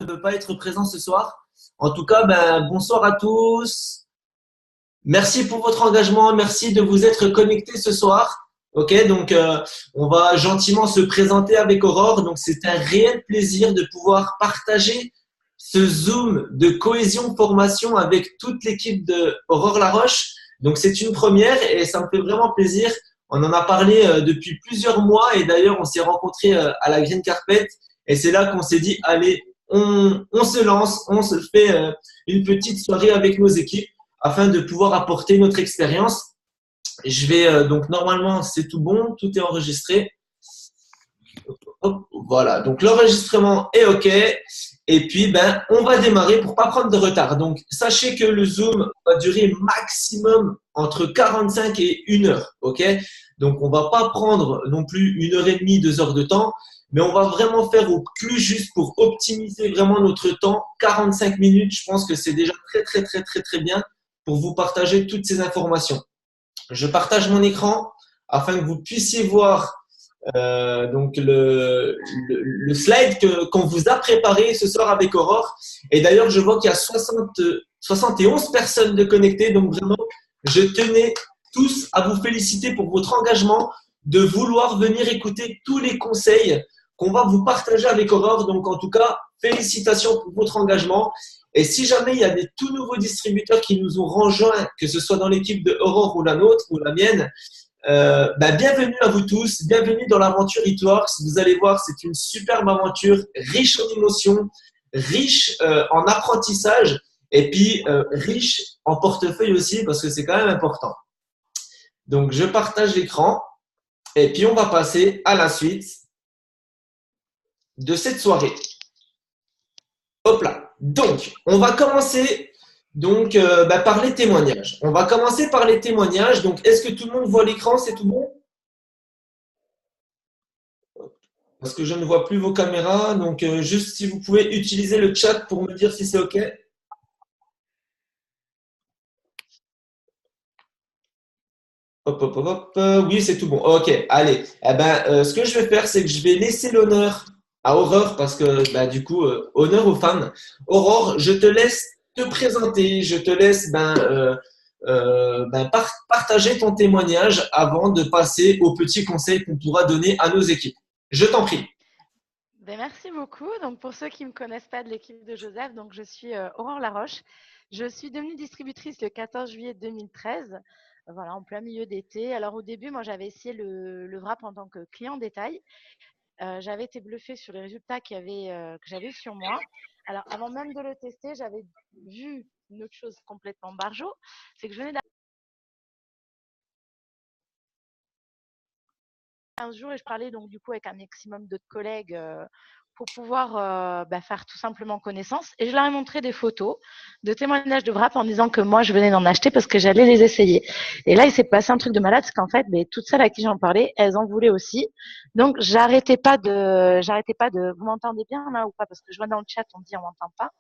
ne peut pas être présent ce soir. En tout cas, bonsoir à tous. Merci pour votre engagement. Merci de vous être connectés ce soir. Ok, donc on va gentiment se présenter avec Aurore. Donc c'est un réel plaisir de pouvoir partager ce Zoom de cohésion formation avec toute l'équipe de Aurore Laroche. Donc c'est une première et ça me fait vraiment plaisir. On en a parlé depuis plusieurs mois et d'ailleurs on s'est rencontrés à la Green Carpet et c'est là qu'on s'est dit allez, on se lance, on se fait une petite soirée avec nos équipes afin de pouvoir apporter notre expérience. Je vais donc normalement c'est tout bon, tout est enregistré. Hop, voilà, donc l'enregistrement est OK. Et puis on va démarrer pour pas prendre de retard. Donc sachez que le Zoom va durer maximum entre 45 et 1 heure. OK? Donc on va pas prendre non plus 1 heure et demie, 2 heures de temps, mais on va vraiment faire au plus juste pour optimiser vraiment notre temps. 45 minutes, je pense que c'est déjà très très très très très bien pour vous partager toutes ces informations. Je partage mon écran afin que vous puissiez voir donc le slide qu'on vous a préparé ce soir avec Aurore. Et d'ailleurs, je vois qu'il y a 71 personnes de connectées. Donc vraiment, je tenais tous à vous féliciter pour votre engagement de vouloir venir écouter tous les conseils qu'on va vous partager avec Aurore. Donc en tout cas, félicitations pour votre engagement. Et si jamais il y a des tout nouveaux distributeurs qui nous ont rejoints, que ce soit dans l'équipe de Aurore ou la nôtre ou la mienne, bienvenue à vous tous, bienvenue dans l'aventure Itworks. Vous allez voir, c'est une superbe aventure, riche en émotions, riche en apprentissage et puis riche en portefeuille aussi parce que c'est quand même important. Donc, je partage l'écran et puis on va passer à la suite de cette soirée. Hop là. Donc, on va commencer par les témoignages. On va commencer par les témoignages. Donc, est-ce que tout le monde voit l'écran? C'est tout bon? Parce que je ne vois plus vos caméras. Donc, juste si vous pouvez utiliser le chat pour me dire si c'est OK. Hop, hop, hop, hop. Oui, c'est tout bon. OK, allez. Ce que je vais faire, c'est que je vais laisser l'honneur à Aurore parce que du coup, honneur aux femmes. Aurore, je te laisse te présenter. Je te laisse partager ton témoignage avant de passer aux petits conseils qu'on pourra donner à nos équipes. Je t'en prie. Merci beaucoup. Donc, pour ceux qui ne me connaissent pas de l'équipe de Joseph, donc je suis Aurore Laroche. Je suis devenue distributrice le 14 juillet 2013, voilà, en plein milieu d'été. Alors, au début, moi, j'avais essayé le wrap en tant que client détail. J'avais été bluffée sur les résultats que j'avais eu sur moi. Alors, avant même de le tester, j'avais vu une autre chose complètement barjo, c'est que je venais 15 jours et je parlais donc du coup avec un maximum d'autres collègues pour pouvoir faire tout simplement connaissance. Et je leur ai montré des photos de témoignages de wrap en disant que moi, je venais d'en acheter parce que j'allais les essayer. Et là, il s'est passé un truc de malade, c'est qu'en fait, toutes celles à qui j'en parlais, elles en voulaient aussi. Donc, j'arrêtais pas de, vous m'entendez bien là ou pas? Parce que je vois dans le chat, on dit on m'entend pas.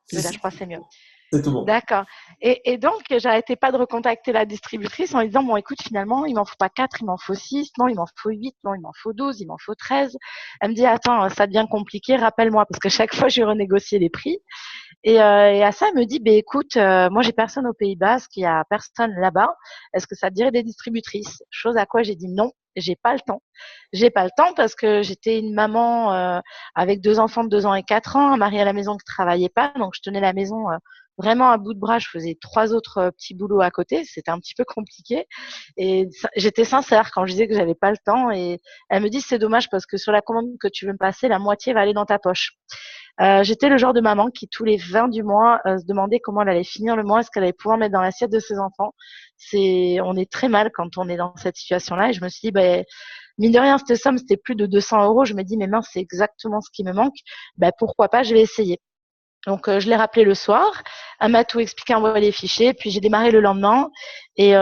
Si, Oui, là, si, je crois que c'est mieux. c'est tout bon. D'accord. Et donc, j'arrêtais pas de recontacter la distributrice en lui disant, bon, écoute, finalement, il m'en faut pas 4, il m'en faut 6, non, il m'en faut 8, non, il m'en faut 12, il m'en faut 13. Elle me dit, attends, ça devient compliqué, rappelle-moi, parce que chaque fois, je renégocié les prix. Et à ça, elle me dit, écoute, moi, j'ai personne aux Pays-Bas, il y a personne là-bas. Est-ce que ça te dirait des distributrices? Chose à quoi j'ai dit non. J'ai pas le temps. J'ai pas le temps parce que j'étais une maman avec 2 enfants de 2 ans et 4 ans, un mari à la maison qui travaillait pas, donc je tenais la maison vraiment à bout de bras. Je faisais 3 autres petits boulots à côté. C'était un petit peu compliqué. Et j'étais sincère quand je disais que j'avais pas le temps. Et elle me dit, c'est dommage parce que sur la commande que tu veux me passer, la moitié va aller dans ta poche. J'étais le genre de maman qui, tous les 20 du mois, se demandait comment elle allait finir le mois, est-ce qu'elle allait pouvoir mettre dans l'assiette de ses enfants. On est très mal quand on est dans cette situation-là. Et je me suis dit, mine de rien, cette somme, c'était plus de 200 euros. Je me dis, mais mince, c'est exactement ce qui me manque. Pourquoi pas, je vais essayer. Donc, je l'ai rappelé le soir. Elle m'a tout expliqué, envoyé les fichiers. Puis, j'ai démarré le lendemain. Et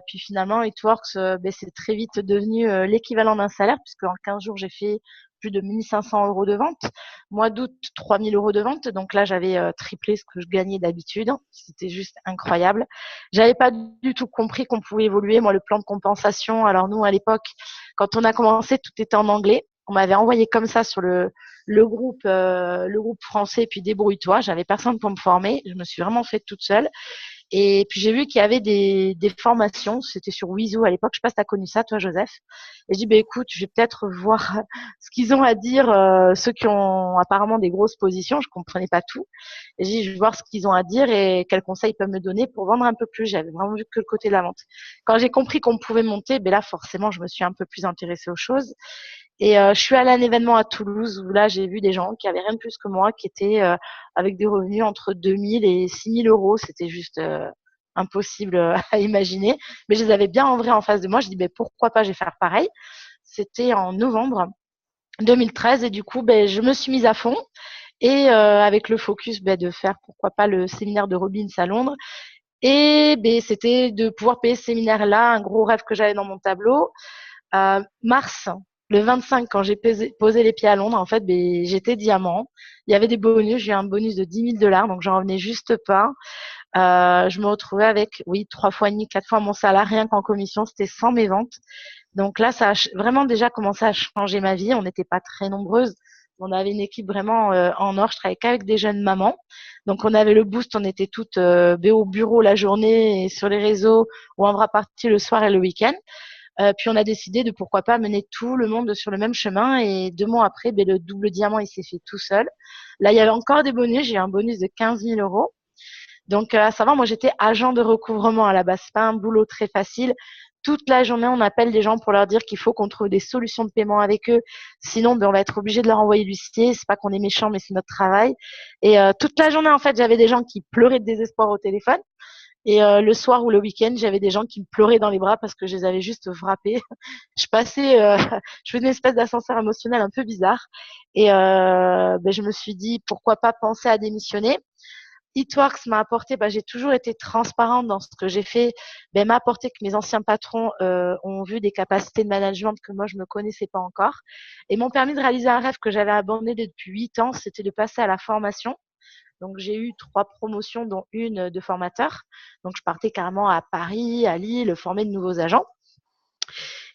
puis, finalement, Itworks, c'est très vite devenu l'équivalent d'un salaire, puisque en 15 jours, j'ai fait plus de 1500 euros de vente. Mois d'août, 3000 euros de vente. Donc là, j'avais triplé ce que je gagnais d'habitude. C'était juste incroyable. J'avais pas du tout compris qu'on pouvait évoluer. Moi, le plan de compensation. Alors nous, à l'époque, quand on a commencé, tout était en anglais. On m'avait envoyé comme ça sur le le groupe français, puis débrouille-toi. J'avais personne pour me former. Je me suis vraiment faite toute seule. Et puis j'ai vu qu'il y avait des formations, c'était sur Wizu à l'époque, je sais pas si tu as connu ça toi Joseph. Et je dis écoute, je vais peut-être voir ce qu'ils ont à dire ceux qui ont apparemment des grosses positions, je comprenais pas tout. Et j'ai dit je vais voir ce qu'ils ont à dire et quels conseils ils peuvent me donner pour vendre un peu plus. J'avais vraiment vu que le côté de la vente. Quand j'ai compris qu'on pouvait monter, ben là forcément je me suis un peu plus intéressée aux choses. Et je suis allée à un événement à Toulouse où là, j'ai vu des gens qui avaient rien de plus que moi, qui étaient avec des revenus entre 2000 et 6000 euros. C'était juste impossible à imaginer. Mais je les avais bien en vrai en face de moi. Je dis, ben, pourquoi pas, je vais faire pareil. C'était en novembre 2013 et du coup, ben, je me suis mise à fond. Et avec le focus ben, de faire, pourquoi pas, le séminaire de Robbins à Londres. Et ben, c'était de pouvoir payer ce séminaire-là, un gros rêve que j'avais dans mon tableau. Mars, le 25, quand j'ai posé les pieds à Londres, en fait, ben, j'étais diamant. Il y avait des bonus. J'ai eu un bonus de 10 000 $, donc j'en revenais juste pas. Je me retrouvais avec, oui, 3 fois et demi, 4 fois mon salaire, rien qu'en commission, c'était sans mes ventes. Donc là, ça a vraiment déjà commencé à changer ma vie. On n'était pas très nombreuses. On avait une équipe vraiment en or. Je travaillais qu'avec des jeunes mamans. Donc on avait le boost. On était toutes au bureau la journée et sur les réseaux ou en vrai partie le soir et le week-end. Puis on a décidé de pourquoi pas mener tout le monde sur le même chemin. Et 2 mois après, ben, le double diamant, il s'est fait tout seul. Là, il y avait encore des bonus. J'ai eu un bonus de 15 000 euros. Donc, à savoir, moi, j'étais agent de recouvrement à la base. C'est pas un boulot très facile. Toute la journée, on appelle des gens pour leur dire qu'il faut qu'on trouve des solutions de paiement avec eux. Sinon, ben, on va être obligé de leur envoyer l'huissier. C'est pas qu'on est méchant, mais c'est notre travail. Et toute la journée, en fait, j'avais des gens qui pleuraient de désespoir au téléphone. Et le soir ou le week-end, j'avais des gens qui me pleuraient dans les bras parce que je les avais juste frappés. Je passais, je faisais une espèce d'ascenseur émotionnel un peu bizarre. Et ben, je me suis dit, pourquoi pas penser à démissionner. Hitworks m'a apporté, bah, j'ai toujours été transparente dans ce que j'ai fait, ben, m'a apporté que mes anciens patrons ont vu des capacités de management que moi je ne connaissais pas encore et m'ont permis de réaliser un rêve que j'avais abandonné depuis 8 ans, c'était de passer à la formation. Donc j'ai eu 3 promotions, dont une de formateur. Donc je partais carrément à Paris, à Lille, former de nouveaux agents.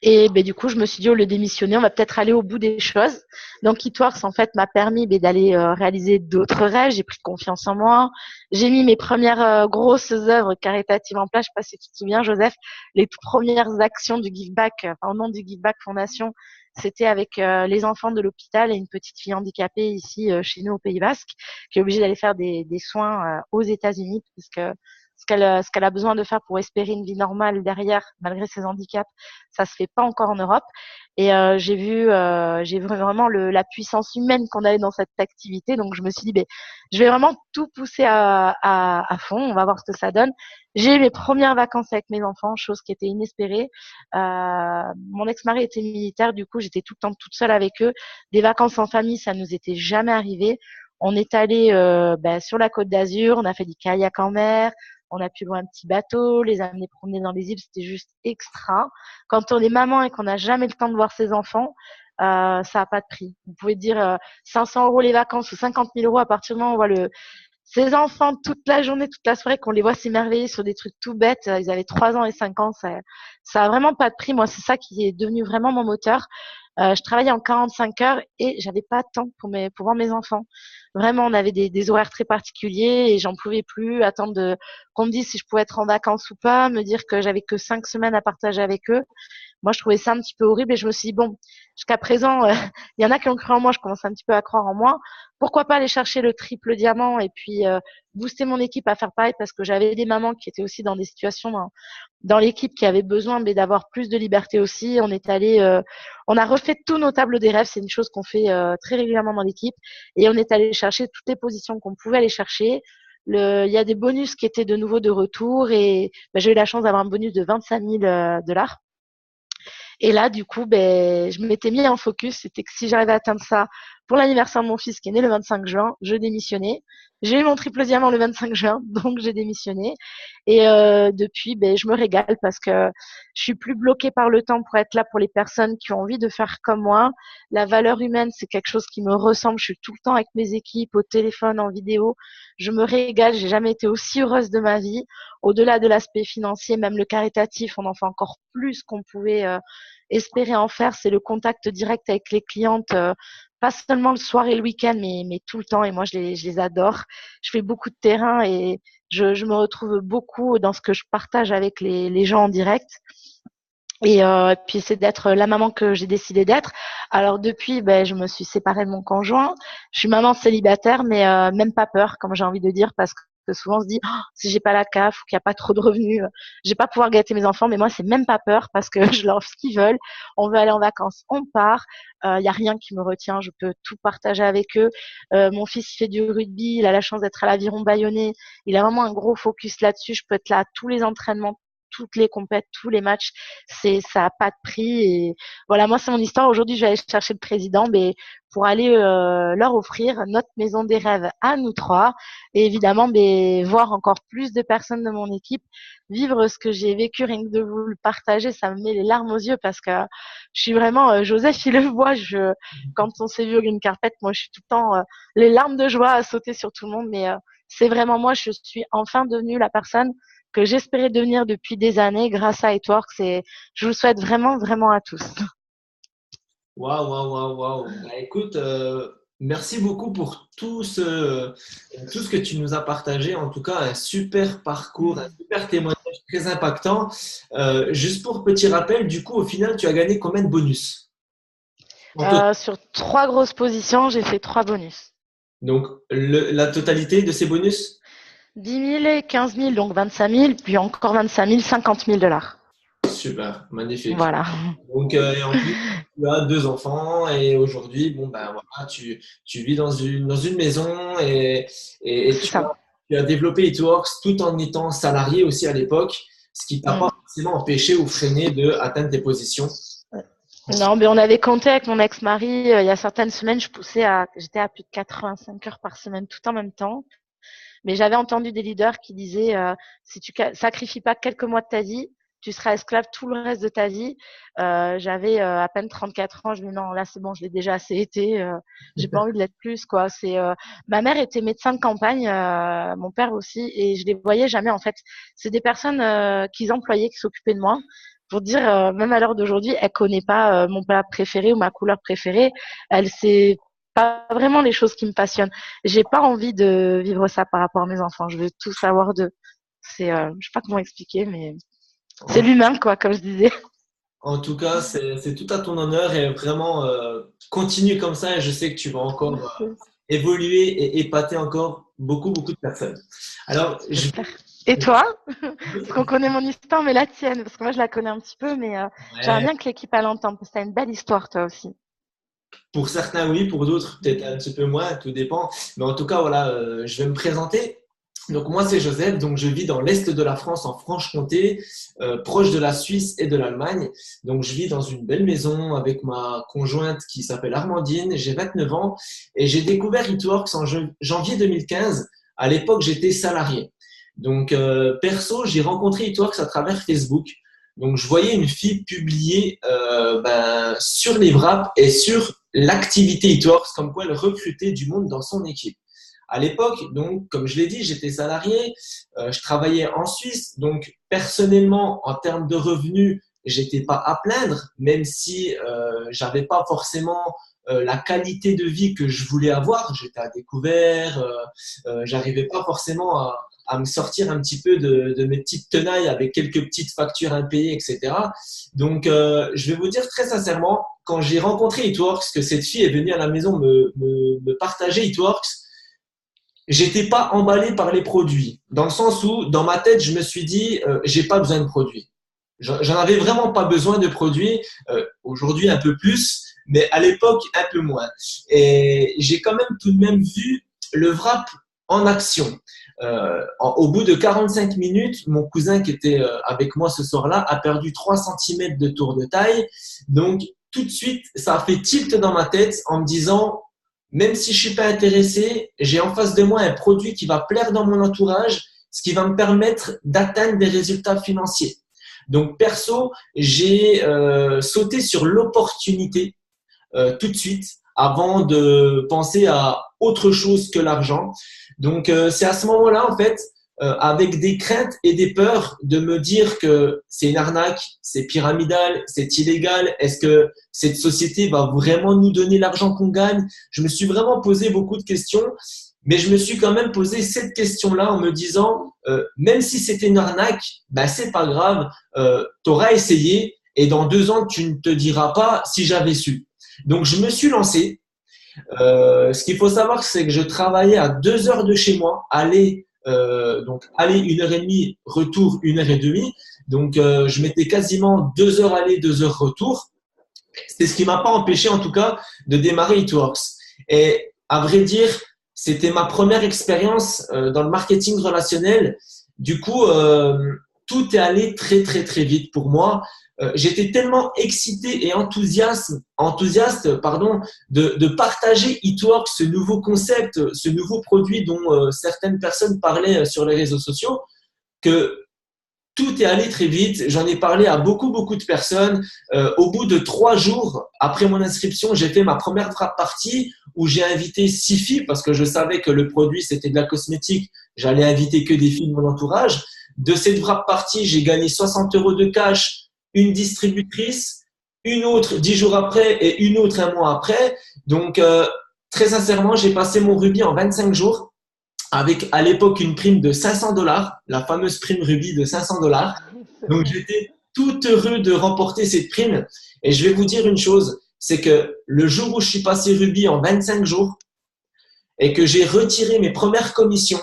Et ben, du coup, je me suis dit, au lieu de démissionner, on va peut-être aller au bout des choses. Donc, Hitworks, en fait, m'a permis ben, d'aller réaliser d'autres rêves. J'ai pris confiance en moi. J'ai mis mes premières grosses œuvres caritatives en place. Je ne sais pas si tu te souviens, Joseph, les toutes premières actions du Give Back, au nom du Give Back Foundation, c'était avec les enfants de l'hôpital et une petite fille handicapée ici chez nous au Pays Basque, qui est obligée d'aller faire des soins aux États-Unis, parce que ce qu'elle a besoin de faire pour espérer une vie normale derrière, malgré ses handicaps, ça se fait pas encore en Europe. Et j'ai vu vraiment la puissance humaine qu'on avait dans cette activité. Donc je me suis dit, ben, je vais vraiment tout pousser à fond. On va voir ce que ça donne. J'ai eu mes premières vacances avec mes enfants, chose qui était inespérée. Mon ex-mari était militaire, du coup j'étais tout le temps toute seule avec eux. Des vacances en famille, ça nous était jamais arrivé. On est allé ben, sur la Côte d'Azur, on a fait du kayak en mer, on a pu louer un petit bateau, les amener promener dans les îles, c'était juste extra. Quand on est maman et qu'on n'a jamais le temps de voir ses enfants, ça n'a pas de prix. Vous pouvez dire 500 € les vacances ou 50 000 € à partir du moment où on voit ces enfants toute la journée, toute la soirée, qu'on les voit s'émerveiller sur des trucs tout bêtes. Ils avaient 3 ans et 5 ans, ça a vraiment pas de prix. Moi, c'est ça qui est devenu vraiment mon moteur. Je travaillais en 45 heures et j'avais pas de temps pour voir mes enfants. Vraiment, on avait des horaires très particuliers et j'en pouvais plus attendre qu'on me dise si je pouvais être en vacances ou pas, me dire que j'avais que 5 semaines à partager avec eux. Moi, je trouvais ça un petit peu horrible et je me suis dit, bon, jusqu'à présent, il y en a qui ont cru en moi, je commence un petit peu à croire en moi. Pourquoi pas aller chercher le triple diamant et puis booster mon équipe à faire pareil parce que j'avais des mamans qui étaient aussi dans des situations dans l'équipe qui avaient besoin mais d'avoir plus de liberté aussi. On a refait tous nos tableaux des rêves, c'est une chose qu'on fait très régulièrement dans l'équipe et on est allé chercher toutes les positions qu'on pouvait aller chercher. Il y a des bonus qui étaient de nouveau de retour et ben, j'ai eu la chance d'avoir un bonus de 25 000 $. Et là, du coup, ben, je m'étais mis en focus. C'était que si j'arrivais à atteindre ça pour l'anniversaire de mon fils qui est né le 25 juin, je démissionnais. J'ai eu mon triple diamant le 25 juin, donc j'ai démissionné. Et depuis, ben, je me régale parce que je suis plus bloquée par le temps pour être là pour les personnes qui ont envie de faire comme moi. La valeur humaine, c'est quelque chose qui me ressemble. Je suis tout le temps avec mes équipes, au téléphone, en vidéo. Je me régale. J'ai jamais été aussi heureuse de ma vie. Au-delà de l'aspect financier, même le caritatif, on en fait encore plus qu'on pouvait espérer en faire. C'est le contact direct avec les clientes. pas seulement le soir et le week-end, mais tout le temps. Et moi, je les adore. Je fais beaucoup de terrain et je me retrouve beaucoup dans ce que je partage avec les gens en direct. Et puis c'est d'être la maman que j'ai décidé d'être. Alors depuis, ben, je me suis séparée de mon conjoint. Je suis maman célibataire, mais même pas peur, comme j'ai envie de dire, parce que souvent on se dit oh, si j'ai pas la CAF ou qu'il n'y a pas trop de revenus, je vais pas pouvoir gâter mes enfants. Mais moi, c'est même pas peur parce que je leur offre ce qu'ils veulent. On veut aller en vacances, on part. Il y a rien qui me retient. Je peux tout partager avec eux. Mon fils il fait du rugby. Il a la chance d'être à l'Aviron Bayonnais. Il a vraiment un gros focus là-dessus. Je peux être là à tous les entraînements, toutes les compètes, tous les matchs, ça a pas de prix. Et voilà, moi c'est mon histoire. Aujourd'hui, je vais aller chercher le président, mais pour aller leur offrir notre maison des rêves à nous trois, et évidemment, mais voir encore plus de personnes de mon équipe vivre ce que j'ai vécu, rien que de vous le partager, ça me met les larmes aux yeux parce que je suis vraiment Joseph, il le voit. Quand on s'est vu au Green Carpet, moi je suis tout le temps les larmes de joie à sauter sur tout le monde, mais c'est vraiment moi, je suis enfin devenue la personne que j'espérais devenir depuis des années grâce à Itworks et je vous le souhaite vraiment, vraiment à tous. Waouh, waouh, waouh, waouh. Bah, écoute, merci beaucoup pour tout ce que tu nous as partagé. En tout cas, un super parcours, un super témoignage très impactant. Juste pour petit rappel, du coup, au final, tu as gagné combien de bonus? En total. Sur 3 grosses positions, j'ai fait 3 bonus. Donc, la totalité de ces bonus? 10 000 et 15 000, donc 25 000, puis encore 25 000, 50 000 dollars. Super, magnifique. Voilà, Donc, et en plus, tu as deux enfants et aujourd'hui, bon, ben voilà, tu vis dans une maison et c'est ça. tu as développé Itworks tout en étant salarié aussi à l'époque, ce qui t'a Mm. pas forcément empêché ou freiné de atteindre tes positions. Non, mais on avait compté avec mon ex-mari. Il y a certaines semaines, j'étais à plus de 85 heures par semaine, tout en même temps. Mais j'avais entendu des leaders qui disaient si tu sacrifies pas quelques mois de ta vie, tu seras esclave tout le reste de ta vie. J'avais à peine 34 ans. Je me dis non, là c'est bon, je l'ai déjà assez été. J'ai pas envie de l'être plus quoi. Ma mère était médecin de campagne, mon père aussi, et je les voyais jamais en fait. C'est des personnes qu'ils employaient qui s'occupaient de moi. Pour dire, même à l'heure d'aujourd'hui, elle connaît pas mon plat préféré ou ma couleur préférée. Elle sait pas vraiment les choses qui me passionnent. J'ai pas envie de vivre ça par rapport à mes enfants. Je veux tout savoir d'eux. Je sais pas comment expliquer, mais c'est En, l'humain, quoi, comme je disais. en tout cas, c'est tout à ton honneur et vraiment, continue comme ça et je sais que tu vas encore Merci. évoluer et épater encore beaucoup, beaucoup de personnes. Alors, J'espère. Et toi? Parce qu'on connaît mon histoire, mais la tienne, parce que moi je la connais un petit peu, mais j'aimerais ouais, bien que l'équipe elle l'entende, parce que t'as une belle histoire toi aussi. pour certains, oui, pour d'autres, peut-être un petit peu moins, tout dépend. Mais en tout cas, voilà, je vais me présenter. Donc moi, c'est Joseph, donc je vis dans l'est de la France, en Franche-Comté, proche de la Suisse et de l'Allemagne. Donc je vis dans une belle maison avec ma conjointe qui s'appelle Armandine, j'ai 29 ans et j'ai découvert Itworks en janvier 2015. À l'époque, j'étais salarié. Donc perso, j'ai rencontré Itworks à travers Facebook. Donc je voyais une fille publier sur les wraps et sur l'activité Itworks, comme quoi elle recrutait du monde dans son équipe. À l'époque, donc, comme je l'ai dit, j'étais salarié, je travaillais en Suisse, donc personnellement, en termes de revenus, j'étais pas à plaindre, même si j'avais pas forcément la qualité de vie que je voulais avoir. J'étais à découvert, j'arrivais pas forcément à me sortir un petit peu de mes petites tenailles avec quelques petites factures impayées, etc. Donc, je vais vous dire très sincèrement, quand j'ai rencontré Itworks, que cette fille est venue à la maison me partager Itworks, j'étais pas emballé par les produits, dans le sens où, dans ma tête, je me suis dit, j'ai pas besoin de produits. J'en avais vraiment pas besoin de produits. Aujourd'hui, un peu plus, mais à l'époque, un peu moins. Et j'ai quand même tout de même vu le wrap en action. Au bout de 45 minutes, mon cousin qui était avec moi ce soir-là a perdu 3 cm de tour de taille. Donc, tout de suite, ça a fait tilt dans ma tête en me disant, même si je suis pas intéressé, j'ai en face de moi un produit qui va plaire dans mon entourage, ce qui va me permettre d'atteindre des résultats financiers. Donc perso, j'ai sauté sur l'opportunité tout de suite avant de penser à autre chose que l'argent. Donc c'est à ce moment-là en fait avec des craintes et des peurs de me dire que c'est une arnaque, c'est pyramidal, c'est illégal. Est-ce que cette société va vraiment nous donner l'argent qu'on gagne? Je me suis vraiment posé beaucoup de questions, mais je me suis quand même posé cette question-là en me disant, même si c'était une arnaque, ben c'est pas grave, tu auras essayé et dans 2 ans, tu ne te diras pas si j'avais su. Donc, je me suis lancé. Ce qu'il faut savoir, c'est que je travaillais à 2 heures de chez moi, aller 1h30, retour 1h30. Donc, je mettais quasiment 2 heures aller, 2 heures retour. C'est ce qui m'a pas empêché, en tout cas, de démarrer Itworks. Et à vrai dire, c'était ma première expérience dans le marketing relationnel. Du coup, tout est allé très, très, très vite pour moi. J'étais tellement excité et enthousiaste, de partager Itworks, ce nouveau concept, ce nouveau produit dont certaines personnes parlaient sur les réseaux sociaux, que tout est allé très vite. J'en ai parlé à beaucoup, beaucoup de personnes. Au bout de 3 jours, après mon inscription, j'ai fait ma première wrap party où j'ai invité 6 filles parce que je savais que le produit, c'était de la cosmétique. J'allais inviter que des filles de mon entourage. De cette wrap party, j'ai gagné 60 € de cash, une distributrice, une autre 10 jours après et une autre 1 mois après. Donc, très sincèrement, j'ai passé mon rubis en 25 jours. Avec à l'époque une prime de 500 $, la fameuse prime Ruby de 500 $. Donc j'étais tout heureux de remporter cette prime. Et je vais vous dire une chose, c'est que le jour où je suis passé Ruby en 25 jours et que j'ai retiré mes premières commissions,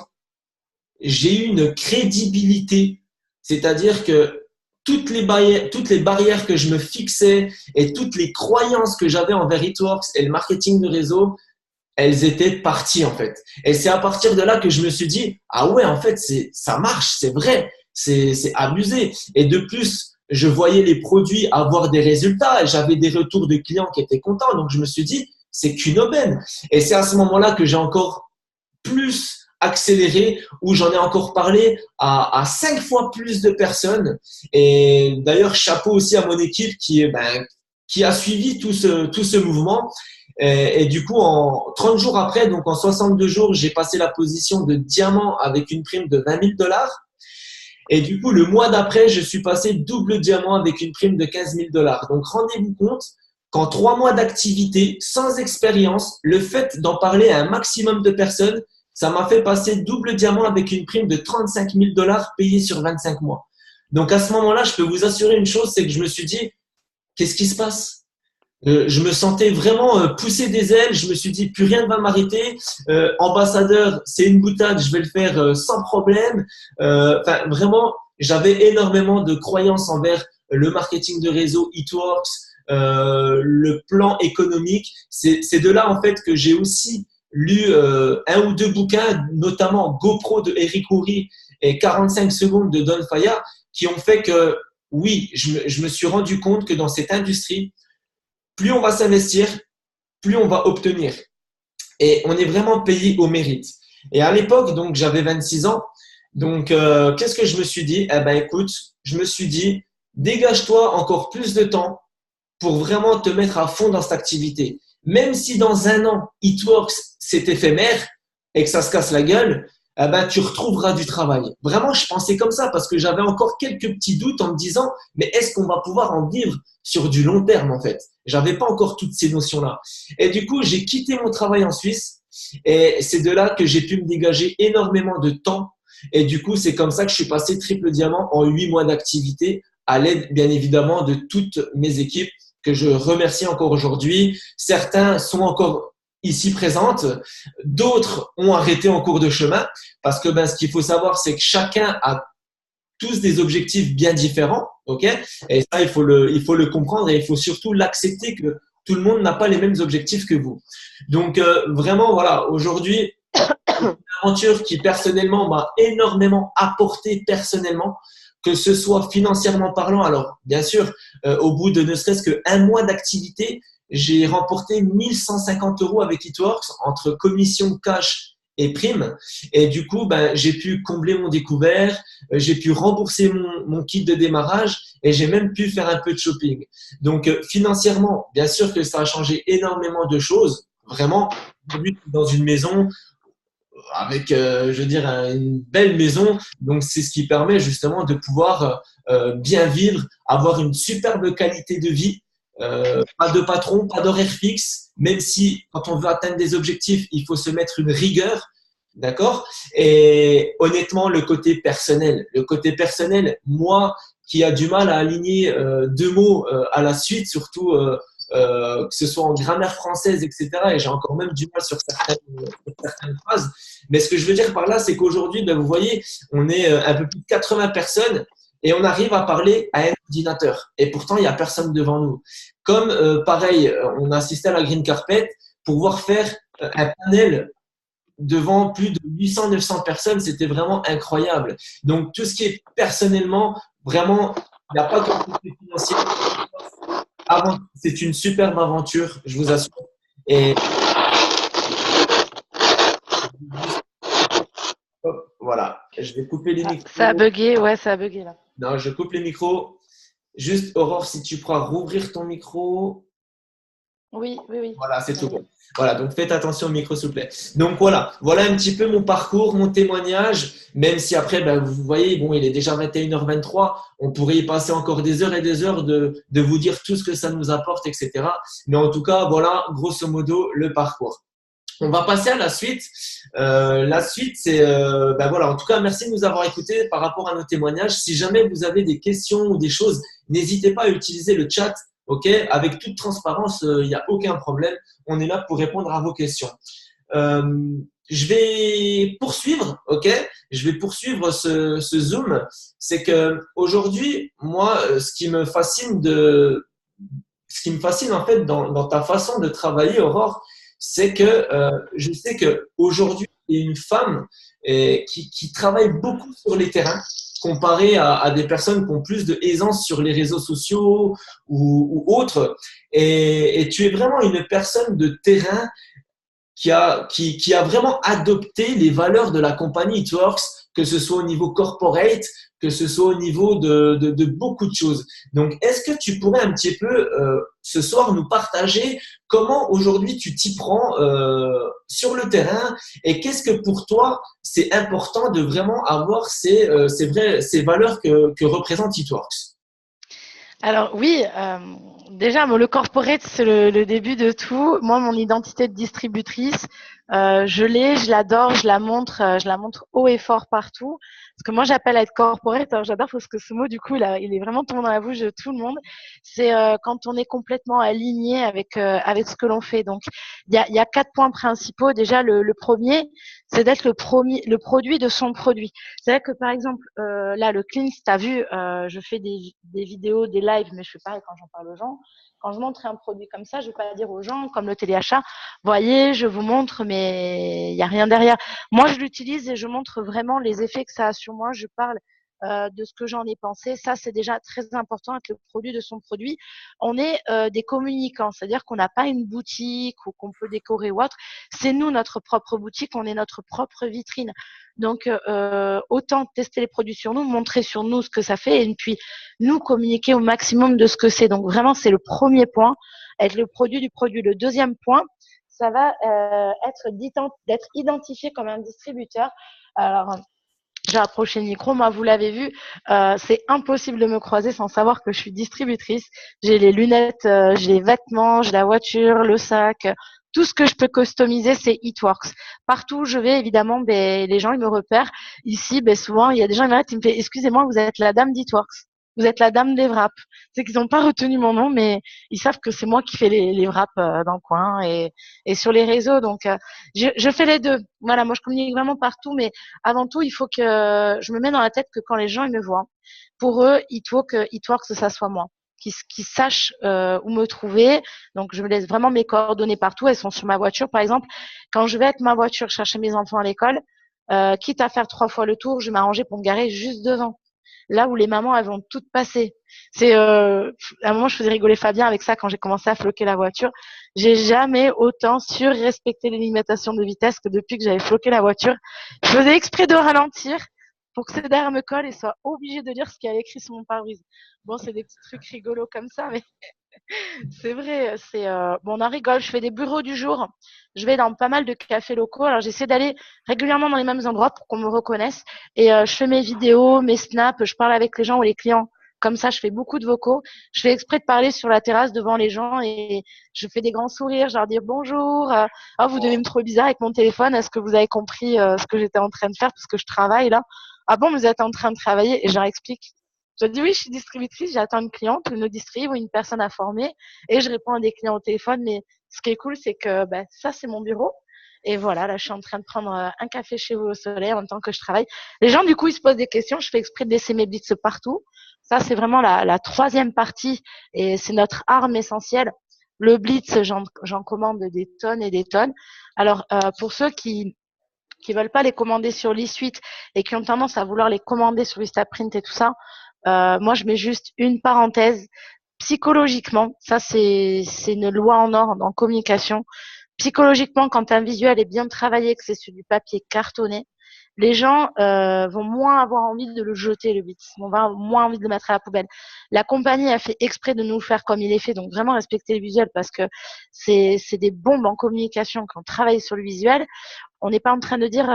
j'ai eu une crédibilité. C'est-à-dire que toutes les barrières que je me fixais et toutes les croyances que j'avais envers Itworks et le marketing de réseau, elles étaient parties en fait. Et c'est à partir de là que je me suis dit, ah ouais, en fait, ça marche, c'est vrai, c'est abusé. Et de plus, je voyais les produits avoir des résultats et j'avais des retours de clients qui étaient contents. Donc, je me suis dit, c'est qu'une aubaine. Et c'est à ce moment-là que j'ai encore plus accéléré, où j'en ai encore parlé à 5 fois plus de personnes. Et d'ailleurs, chapeau aussi à mon équipe qui a suivi tout ce mouvement. Et du coup, en 30 jours après, donc en 62 jours, j'ai passé la position de diamant avec une prime de 20 000 $. Et du coup, le mois d'après, je suis passé double diamant avec une prime de 15 000 $. Donc, rendez-vous compte qu'en 3 mois d'activité, sans expérience, le fait d'en parler à un maximum de personnes, ça m'a fait passer double diamant avec une prime de 35 000 $ payée sur 25 mois. Donc, à ce moment-là, je peux vous assurer une chose, c'est que je me suis dit, qu'est-ce qui se passe? Je me sentais vraiment pousser des ailes. Je me suis dit, plus rien ne va m'arrêter. Ambassadeur, c'est une boutade, je vais le faire sans problème. Enfin, vraiment, j'avais énormément de croyances envers le marketing de réseau, Itworks, le plan économique. C'est de là, en fait, que j'ai aussi lu 1 ou 2 bouquins, notamment GoPro de Eric Houry et 45 secondes de Don Faya, qui ont fait que, oui, je me suis rendu compte que dans cette industrie, plus on va s'investir, plus on va obtenir. Et on est vraiment payé au mérite. Et à l'époque, donc, j'avais 26 ans. Donc, qu'est-ce que je me suis dit? Eh ben, écoute, je me suis dit, dégage-toi encore plus de temps pour vraiment te mettre à fond dans cette activité. Même si dans 1 an, Itworks, c'est éphémère et que ça se casse la gueule, eh ben, tu retrouveras du travail. Vraiment, je pensais comme ça parce que j'avais encore quelques petits doutes en me disant, mais est-ce qu'on va pouvoir en vivre sur du long terme, en fait? J'avais pas encore toutes ces notions-là. Et du coup, j'ai quitté mon travail en Suisse et c'est de là que j'ai pu me dégager énormément de temps. Et du coup, c'est comme ça que je suis passé triple diamant en 8 mois d'activité à l'aide, bien évidemment, de toutes mes équipes que je remercie encore aujourd'hui. Certains sont encore ici présentes, d'autres ont arrêté en cours de chemin parce que ce qu'il faut savoir, c'est que chacun a tous des objectifs bien différents, ok? Et ça, il faut le comprendre et il faut surtout l'accepter que tout le monde n'a pas les mêmes objectifs que vous. Donc, vraiment, voilà, aujourd'hui, une aventure qui personnellement m'a énormément apporté personnellement, que ce soit financièrement parlant. Alors, bien sûr, au bout de ne serait-ce qu'1 mois d'activité, j'ai remporté 1 150 € avec Itworks entre commission cash et prime. Et du coup, j'ai pu combler mon découvert, j'ai pu rembourser mon kit de démarrage et j'ai même pu faire un peu de shopping. Donc, financièrement, bien sûr que ça a changé énormément de choses. Vraiment, aujourd'hui, dans une maison avec, je veux dire, une belle maison. Donc, c'est ce qui permet justement de pouvoir bien vivre, avoir une superbe qualité de vie. Pas de patron, pas d'horaire fixe, même si quand on veut atteindre des objectifs, il faut se mettre une rigueur, d'accord? Et honnêtement, le côté personnel, moi qui a du mal à aligner deux mots à la suite, surtout que ce soit en grammaire française, etc. Et j'ai encore même du mal sur certaines phrases. Mais ce que je veux dire par là, c'est qu'aujourd'hui, ben, vous voyez, on est un peu plus de 80 personnes et on arrive à parler à un ordinateur. Et pourtant, il n'y a personne devant nous. Comme pareil, on a assisté à la Green Carpet, pouvoir faire un panel devant plus de 800-900 personnes, c'était vraiment incroyable. Donc, tout ce qui est personnellement, vraiment, il n'y a pas de côté financier. C'est une superbe aventure, je vous assure. Et hop, voilà, je vais couper les micros. Ça a bugué, ouais, ça a bugué là. Non, je coupe les micros. Juste, Aurore, si tu pourras rouvrir ton micro. Oui, oui, oui. Voilà, c'est tout bon. Voilà, donc faites attention au micro, s'il vous plaît. Donc voilà un petit peu mon parcours, mon témoignage, même si après, ben, vous voyez, bon, il est déjà 21h23, on pourrait y passer encore des heures et des heures de vous dire tout ce que ça nous apporte, etc. Mais en tout cas, voilà, grosso modo, le parcours. On va passer à la suite. La suite, c'est, ben voilà, en tout cas, merci de nous avoir écoutés par rapport à nos témoignages. Si jamais vous avez des questions ou des choses, n'hésitez pas à utiliser le chat. Ok, avec toute transparence, il n'y a aucun problème. On est là pour répondre à vos questions. Je vais poursuivre, ok. Je vais poursuivre ce Zoom. C'est que aujourd'hui, moi, ce qui me fascine en fait dans ta façon de travailler, Aurore, c'est que je sais que aujourd'hui, il y a une femme qui travaille beaucoup sur les terrains comparé à des personnes qui ont plus de aisance sur les réseaux sociaux ou autres. Et tu es vraiment une personne de terrain qui a vraiment adopté les valeurs de la compagnie It Works, que ce soit au niveau corporate, que ce soit au niveau de beaucoup de choses. Donc, est-ce que tu pourrais un petit peu ce soir nous partager comment aujourd'hui tu t'y prends sur le terrain et qu'est-ce que pour toi c'est important de vraiment avoir ces valeurs que représente It Works? Alors oui, déjà, le corporate, c'est le début de tout. Moi, mon identité de distributrice, je l'adore, je la montre haut et fort partout. Ce que moi, j'appelle être corporate, alors j'adore parce que ce mot, du coup, il est vraiment tombé dans la bouche de tout le monde. C'est quand on est complètement aligné avec ce que l'on fait. Donc, il y a 4 points principaux. Déjà, le premier, c'est d'être le produit de son produit. C'est-à-dire que, par exemple, là, le Cleans, tu as vu, je fais des vidéos, des lives, mais je fais pareil quand j'en parle aux gens. Quand je montre un produit comme ça, je ne vais pas dire aux gens, comme le téléachat, voyez, je vous montre, mais il n'y a rien derrière. Moi, je l'utilise et je montre vraiment les effets que ça a sur moi. Je parle de ce que j'en ai pensé. Ça, c'est déjà très important, être le produit de son produit. On est des communicants, c'est-à-dire qu'on n'a pas une boutique ou qu'on peut décorer ou autre. C'est nous, notre propre boutique, on est notre propre vitrine. Donc, autant tester les produits sur nous, montrer sur nous ce que ça fait et puis nous communiquer au maximum de ce que c'est. Donc, vraiment, c'est le premier point, être le produit du produit. Le deuxième point, ça va d'être identifié comme un distributeur. Alors, j'ai approché le micro, moi vous l'avez vu, c'est impossible de me croiser sans savoir que je suis distributrice. J'ai les lunettes, j'ai les vêtements, j'ai la voiture, le sac, tout ce que je peux customiser, c'est It Works. Partout où je vais, évidemment, les gens ils me repèrent. Ici, souvent il y a des gens qui m'arrêtent, ils me font excusez-moi, vous êtes la dame d'It Works. Vous êtes la dame des wraps. C'est qu'ils n'ont pas retenu mon nom, mais ils savent que c'est moi qui fais les wraps dans le coin et sur les réseaux. Donc, je fais les deux. Voilà, moi je communique vraiment partout, mais avant tout, il faut que je me mets dans la tête que quand les gens ils me voient, pour eux, il faut que ça soit moi, qu'ils sachent où me trouver. Donc, je me laisse vraiment mes coordonnées partout. Elles sont sur ma voiture, par exemple. Quand je vais avec ma voiture chercher mes enfants à l'école, quitte à faire 3 fois le tour, je vais m'arranger pour me garer juste devant. Là où les mamans, elles vont toutes passer. C'est à un moment, je faisais rigoler Fabien avec ça quand j'ai commencé à floquer la voiture. J'ai jamais autant surrespecté les limitations de vitesse que depuis que j'avais floqué la voiture. Je faisais exprès de ralentir pour que ces derrière me colle et soit obligé de lire ce qu'il y avait écrit sur mon pare-brise. Bon, c'est des petits trucs rigolos comme ça, mais C'est vrai, bon, on en rigole. Je fais des bureaux du jour. Je vais dans pas mal de cafés locaux. Alors, j'essaie d'aller régulièrement dans les mêmes endroits pour qu'on me reconnaisse. Et je fais mes vidéos, mes snaps. Je parle avec les gens ou les clients. Comme ça, je fais beaucoup de vocaux. Je fais exprès de parler sur la terrasse devant les gens et je fais des grands sourires. Je leur dis bonjour. Oh, vous devez me trouver bizarre avec mon téléphone. Est-ce que vous avez compris ce que j'étais en train de faire parce que je travaille là? Ah bon, vous êtes en train de travailler? Et je leur explique. Je dis oui, je suis distributrice, j'attends une cliente, une distrib ou une personne à former et je réponds à des clients au téléphone. Mais ce qui est cool, c'est que ça, c'est mon bureau. Et voilà, là, je suis en train de prendre un café chez vous au soleil en même temps que je travaille. Les gens, du coup, ils se posent des questions. Je fais exprès de laisser mes blitz partout. Ça, c'est vraiment la troisième partie et c'est notre arme essentielle. Le blitz, j'en commande des tonnes et des tonnes. Alors, pour ceux qui veulent pas les commander sur l'e-suite et qui ont tendance à vouloir les commander sur Vistaprint et tout ça, moi, je mets juste une parenthèse. Psychologiquement, ça c'est une loi en or en communication. Psychologiquement, quand un visuel est bien travaillé, que c'est sur du papier cartonné, les gens vont moins avoir envie de le jeter, le bit. On va moins envie de le mettre à la poubelle. La compagnie a fait exprès de nous le faire comme il est fait, donc vraiment respecter le visuel parce que c'est des bombes en communication quand on travaille sur le visuel. On n'est pas en train de dire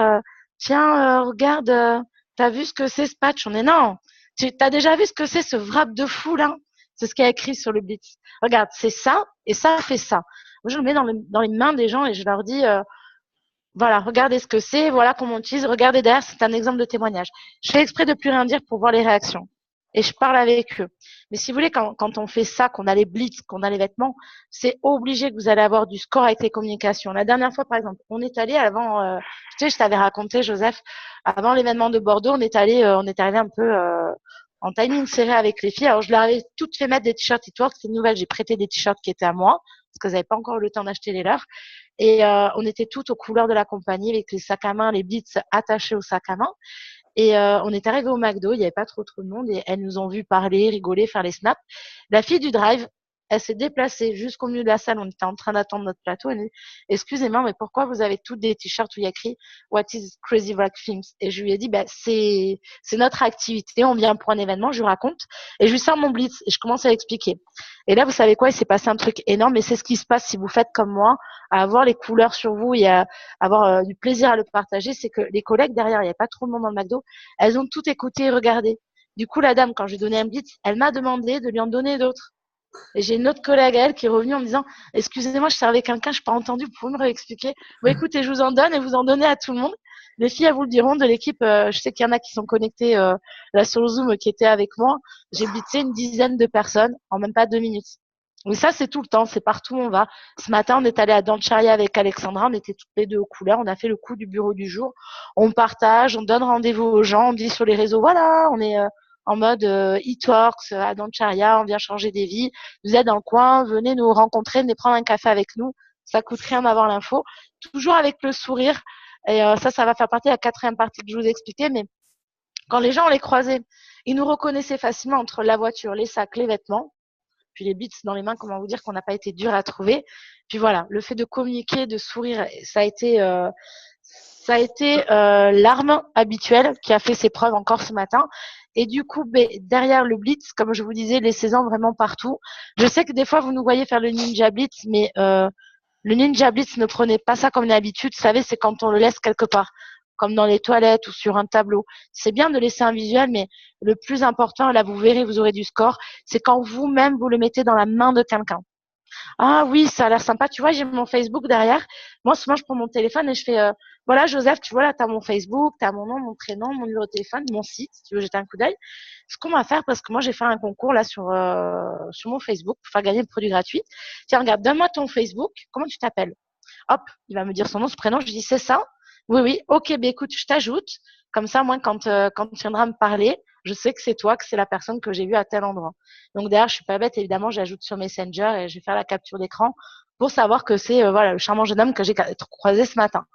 tiens, regarde, t'as vu ce que c'est ce patch? On est non. Tu as déjà vu ce que c'est ce wrap de fou là? C'est ce qui est écrit sur le blitz. Regarde, c'est ça et ça fait ça. Moi, je le mets dans les mains des gens et je leur dis voilà, regardez ce que c'est, voilà comment on utilise, regardez derrière, c'est un exemple de témoignage. Je fais exprès de plus rien dire pour voir les réactions. Et je parle avec eux. Mais si vous voulez, quand on fait ça, qu'on a les blitz, qu'on a les vêtements, c'est obligé que vous allez avoir du score avec les communications. La dernière fois, par exemple, on est allé avant, tu sais, je t'avais raconté, Joseph, avant l'événement de Bordeaux, on est arrivé un peu en timing serré avec les filles. Alors, je leur avais toutes fait mettre des t-shirts It Works. C'est une nouvelle, j'ai prêté des t-shirts qui étaient à moi, parce qu'elles n'avaient pas encore eu le temps d'acheter les leurs. Et on était toutes aux couleurs de la compagnie, avec les sacs à main, les blitz attachés au sac à main. Et on est arrivé au McDo, il n'y avait pas trop de monde et elles nous ont vu parler, rigoler, faire les snaps. La fille du drive, elle s'est déplacée jusqu'au milieu de la salle. On était en train d'attendre notre plateau. Elle dit, excusez-moi, mais pourquoi vous avez toutes des t-shirts où il y a écrit What is Crazy Rock Films? Et je lui ai dit, c'est notre activité. On vient pour un événement. Je lui raconte et je lui sors mon blitz et je commence à l'expliquer. Et là, vous savez quoi? Il s'est passé un truc énorme. Et c'est ce qui se passe si vous faites comme moi, à avoir les couleurs sur vous et à avoir du plaisir à le partager. C'est que les collègues derrière, il n'y avait pas trop de monde dans le McDo. Elles ont tout écouté et regardé. Du coup, la dame, quand je lui ai donné un blitz, elle m'a demandé de lui en donner d'autres. Et j'ai une autre collègue à elle qui est revenue en me disant excusez-moi, je servais quelqu'un, je n'ai pas entendu, vous pouvez me réexpliquer? Bon, écoutez, je vous en donne et vous en donnez à tout le monde. Les filles, elles vous le diront de l'équipe. Je sais qu'il y en a qui sont connectés là sur le Zoom qui étaient avec moi. J'ai blitzé une dizaine de personnes en même pas 2 minutes. Mais ça, c'est tout le temps, c'est partout où on va. Ce matin, on est allé à Dancharia avec Alexandra, on était toutes les deux aux couleurs, on a fait le coup du bureau du jour. On partage, on donne rendez-vous aux gens, on dit sur les réseaux, voilà, on est en mode It Works à Dancharia, on vient changer des vies. Vous êtes dans le coin, venez nous rencontrer, venez prendre un café avec nous. Ça coûte rien d'avoir l'info. Toujours avec le sourire. Et ça va faire partie de la quatrième partie que je vous expliquais. Mais quand les gens on les croisait, ils nous reconnaissaient facilement entre la voiture, les sacs, les vêtements. Puis les bits dans les mains, comment vous dire qu'on n'a pas été dur à trouver. Puis voilà, le fait de communiquer, de sourire, ça a été l'arme habituelle qui a fait ses preuves encore ce matin. Et du coup, derrière le blitz, comme je vous disais, laissez-en vraiment partout. Je sais que des fois, vous nous voyez faire le ninja blitz, mais le ninja blitz, ne prenez pas ça comme une habitude. Vous savez, c'est quand on le laisse quelque part, comme dans les toilettes ou sur un tableau. C'est bien de laisser un visuel, mais le plus important, là, vous verrez, vous aurez du score, c'est quand vous-même, vous le mettez dans la main de quelqu'un. Ah oui, ça a l'air sympa. Tu vois, j'ai mon Facebook derrière. Moi, souvent, je prends mon téléphone et je fais, voilà, Joseph, tu vois, là, tu as mon Facebook, tu as mon nom, mon prénom, mon numéro de téléphone, mon site, si tu veux jeter un coup d'œil. Ce qu'on va faire, parce que moi, j'ai fait un concours là sur mon Facebook pour faire gagner le produit gratuit. Tiens, regarde, donne-moi ton Facebook. Comment tu t'appelles? Hop, il va me dire son nom, son prénom. Je dis, c'est ça? Oui, oui. Ok, ben écoute, je t'ajoute. Comme ça, moi, quand tu viendras me parler, je sais que c'est toi, que c'est la personne que j'ai vue à tel endroit. Donc d'ailleurs, je suis pas bête, évidemment, j'ajoute sur Messenger et je vais faire la capture d'écran pour savoir que c'est voilà le charmant jeune homme que j'ai croisé ce matin.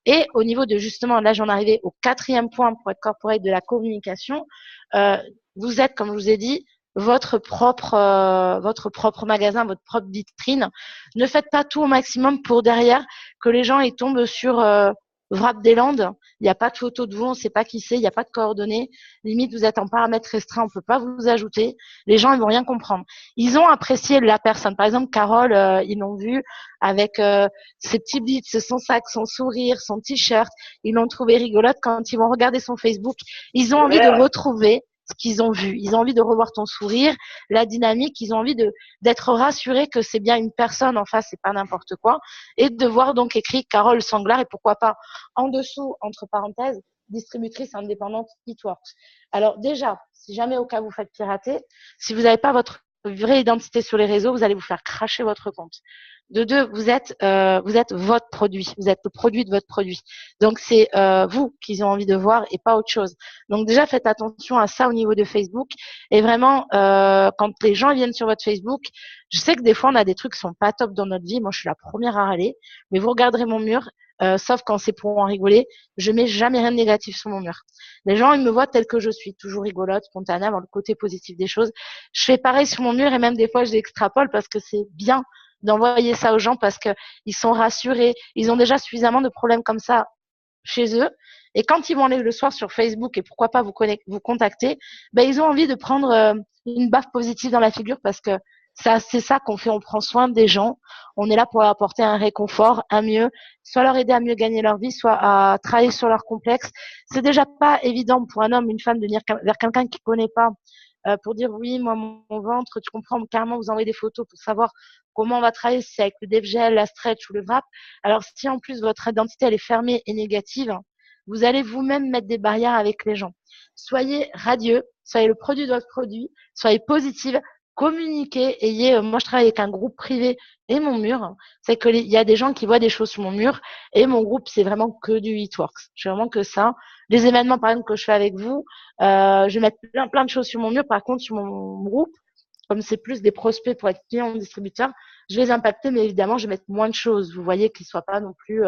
Et au niveau de justement, là, j'en arrivais au quatrième point pour être corporate de la communication. Euh, vous êtes, comme je vous ai dit, votre propre magasin, votre propre vitrine. Ne faites pas tout au maximum pour derrière que les gens ils tombent sur Wrap des Landes, il n'y a pas de photo de vous, on ne sait pas qui c'est, il n'y a pas de coordonnées. Limite, vous êtes en paramètre restreint, on ne peut pas vous ajouter. Les gens, ils vont rien comprendre. Ils ont apprécié la personne. Par exemple, Carole, ils l'ont vu avec ses petits blitz, son sac, son sourire, son t-shirt. Ils l'ont trouvé rigolote. Quand ils vont regarder son Facebook, ils ont envie de retrouver ce qu'ils ont vu. Ils ont envie de revoir ton sourire, la dynamique. Ils ont envie d'être rassurés que c'est bien une personne en face, c'est pas n'importe quoi. Et de voir donc écrit Carole Sanglard et pourquoi pas en dessous, entre parenthèses, distributrice indépendante Eatworks. Alors déjà, si jamais au cas où vous faites pirater, si vous n'avez pas votre vraie identité sur les réseaux, vous allez vous faire cracher votre compte. De deux, vous êtes votre produit, vous êtes le produit de votre produit. Donc c'est vous qu'ils ont envie de voir et pas autre chose. Donc déjà faites attention à ça au niveau de Facebook. Et vraiment, quand les gens viennent sur votre Facebook, je sais que des fois on a des trucs qui sont pas top dans notre vie. Moi je suis la première à râler, mais vous regarderez mon mur. Sauf quand c'est pour en rigoler, je mets jamais rien de négatif sur mon mur. Les gens, ils me voient tel que je suis, toujours rigolote, spontanée, avoir le côté positif des choses. Je fais pareil sur mon mur et même des fois, je l'extrapole parce que c'est bien d'envoyer ça aux gens parce que ils sont rassurés. Ils ont déjà suffisamment de problèmes comme ça chez eux. Et quand ils vont aller le soir sur Facebook et pourquoi pas vous contacter, ben, ils ont envie de prendre une baffe positive dans la figure parce que c'est ça qu'on fait. On prend soin des gens. On est là pour leur apporter un réconfort, un mieux, soit leur aider à mieux gagner leur vie, soit à travailler sur leur complexe. C'est déjà pas évident pour un homme, une femme de venir vers quelqu'un qui connaît pas pour dire oui, moi, mon ventre, tu comprends, carrément, vous envoyez des photos pour savoir comment on va travailler, si c'est avec le dev-gel, la stretch ou le wrap. Alors, si en plus votre identité, elle est fermée et négative, vous allez vous-même mettre des barrières avec les gens. Soyez radieux, soyez le produit de votre produit, soyez positive, communiquez, moi je travaille avec un groupe privé et mon mur, c'est que il y a des gens qui voient des choses sur mon mur et mon groupe c'est vraiment que du Eatworks. Je fais vraiment que ça. Les événements par exemple que je fais avec vous, je vais mettre plein de choses sur mon mur. Par contre sur mon groupe, comme c'est plus des prospects pour être client ou distributeur, je vais les impacter, mais évidemment, je vais mettre moins de choses. Vous voyez qu'ils ne soient pas non plus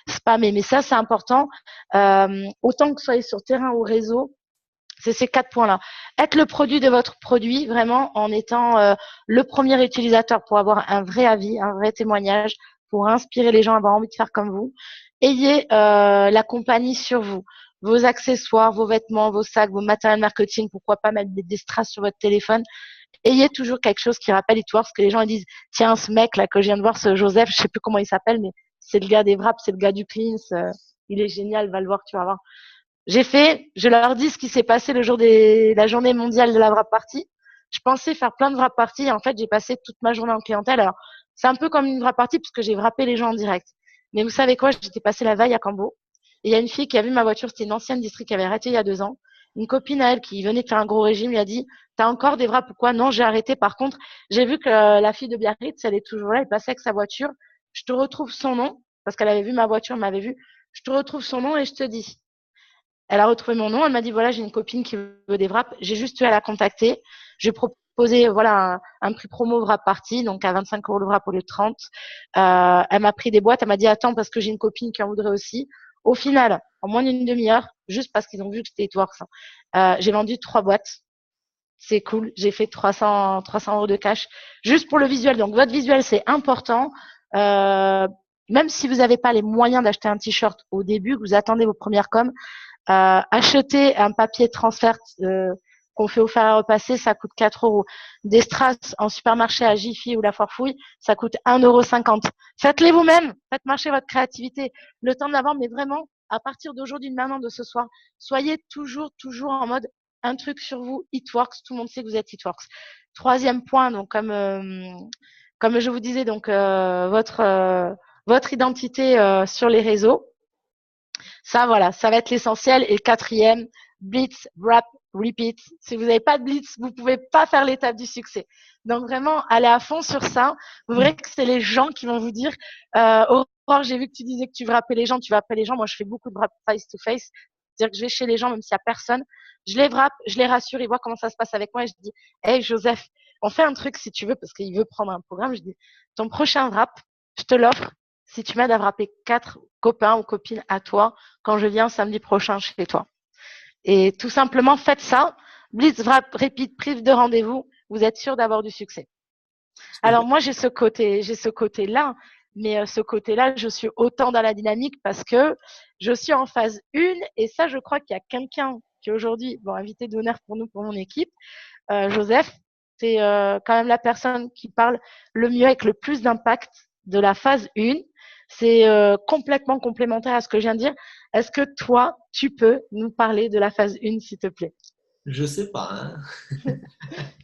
spammés. Mais ça, c'est important. Autant que vous soyez sur terrain ou réseau, c'est ces 4 points-là. Être le produit de votre produit, vraiment, en étant le premier utilisateur pour avoir un vrai avis, un vrai témoignage, pour inspirer les gens à avoir envie de faire comme vous. Ayez la compagnie sur vous. Vos accessoires, vos vêtements, vos sacs, vos matériels marketing, pourquoi pas mettre des strass sur votre téléphone. Ayez toujours quelque chose qui rappelle Eatworks, que les gens ils disent tiens, ce mec là que je viens de voir, ce Joseph, je sais plus comment il s'appelle, mais c'est le gars des wraps, c'est le gars du cleans, il est génial, va le voir, tu vas voir. Je leur dis ce qui s'est passé le jour de la journée mondiale de la wrap party. Je pensais faire plein de wrap party et en fait j'ai passé toute ma journée en clientèle. Alors c'est un peu comme une wrap party puisque j'ai wrappé les gens en direct. Mais vous savez quoi, j'étais passée la veille à Cambo et il y a une fille qui a vu ma voiture, c'était une ancienne district qui avait arrêté il y a 2 ans. Une copine à elle qui venait de faire un gros régime lui a dit t'as encore des wraps ou quoi? Non, j'ai arrêté. Par contre, j'ai vu que la fille de Biarritz, elle est toujours là, elle passait avec sa voiture. Je te retrouve son nom parce qu'elle avait vu ma voiture, m'avait vu. Je te retrouve son nom et je te dis. Elle a retrouvé mon nom. Elle m'a dit voilà, j'ai une copine qui veut des wraps. J'ai juste eu à la contacter. Je lui ai proposé voilà un prix promo wrap party, donc à 25 € le wrap au lieu de 30. Elle m'a pris des boîtes. Elle m'a dit attends parce que j'ai une copine qui en voudrait aussi. Au final, en moins d'une demi-heure, juste parce qu'ils ont vu que c'était Eatworks, j'ai vendu 3 boîtes. C'est cool. J'ai fait 300 € de cash juste pour le visuel. Donc votre visuel c'est important. Même si vous n'avez pas les moyens d'acheter un t-shirt au début, que vous attendez vos premières coms, acheter un papier transfert qu'on fait au fer à repasser, ça coûte 4 €. Des strass en supermarché à Jiffy ou la Foire Fouille, ça coûte 1,50 €. Faites-les vous-même, faites marcher votre créativité. Le temps de la vente, mais vraiment, à partir d'aujourd'hui, maintenant, de ce soir, soyez toujours en mode un truc sur vous, Eatworks, tout le monde sait que vous êtes Eatworks. Troisième point, donc comme je vous disais, donc votre identité sur les réseaux. Ça, voilà, ça va être l'essentiel. Et quatrième, blitz, wrap, repeat. Si vous n'avez pas de blitz, vous ne pouvez pas faire l'étape du succès. Donc vraiment, allez à fond sur ça. Vous verrez que c'est les gens qui vont vous dire Aurore, j'ai vu que tu disais que tu wrappais les gens, tu wrappais les gens. Moi, je fais beaucoup de wrap face to face. C'est-à-dire que je vais chez les gens, même s'il n'y a personne. Je les wrappe, je les rassure, ils voient comment ça se passe avec moi. Et je dis hey, Joseph, on fait un truc si tu veux, parce qu'il veut prendre un programme. Je dis ton prochain wrap, je te l'offre si tu m'aides à wrapper 4 copains ou copines à toi quand je viens samedi prochain chez toi. Et tout simplement, faites ça. Blitz, wrap, repeat, prise de rendez-vous. Vous êtes sûr d'avoir du succès. Alors moi, j'ai ce côté-là, Mais ce côté-là, je suis autant dans la dynamique parce que je suis en phase 1 et ça, je crois qu'il y a quelqu'un qui aujourd'hui, bon, invité d'honneur pour nous, pour mon équipe, Joseph, c'est quand même la personne qui parle le mieux avec le plus d'impact de la phase 1. C'est complètement complémentaire à ce que je viens de dire. Est-ce que toi, tu peux nous parler de la phase 1, s'il te plaît? Je sais pas, hein.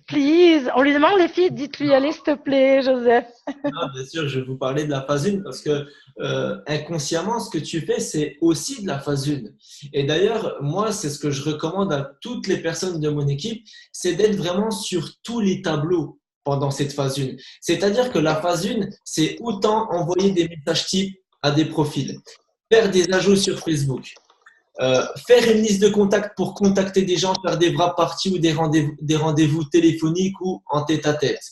Please, on lui demande les filles, dites-lui, allez, s'il te plaît, Joseph. Non, bien sûr, je vais vous parler de la phase 1 parce que inconsciemment, ce que tu fais, c'est aussi de la phase 1. Et d'ailleurs, moi, c'est ce que je recommande à toutes les personnes de mon équipe, c'est d'être vraiment sur tous les tableaux pendant cette phase 1. C'est-à-dire que la phase 1, c'est autant envoyer des messages types à des profils, faire des ajouts sur Facebook, faire une liste de contacts pour contacter des gens, faire des wrap parties ou des rendez-vous téléphoniques ou en tête-à-tête.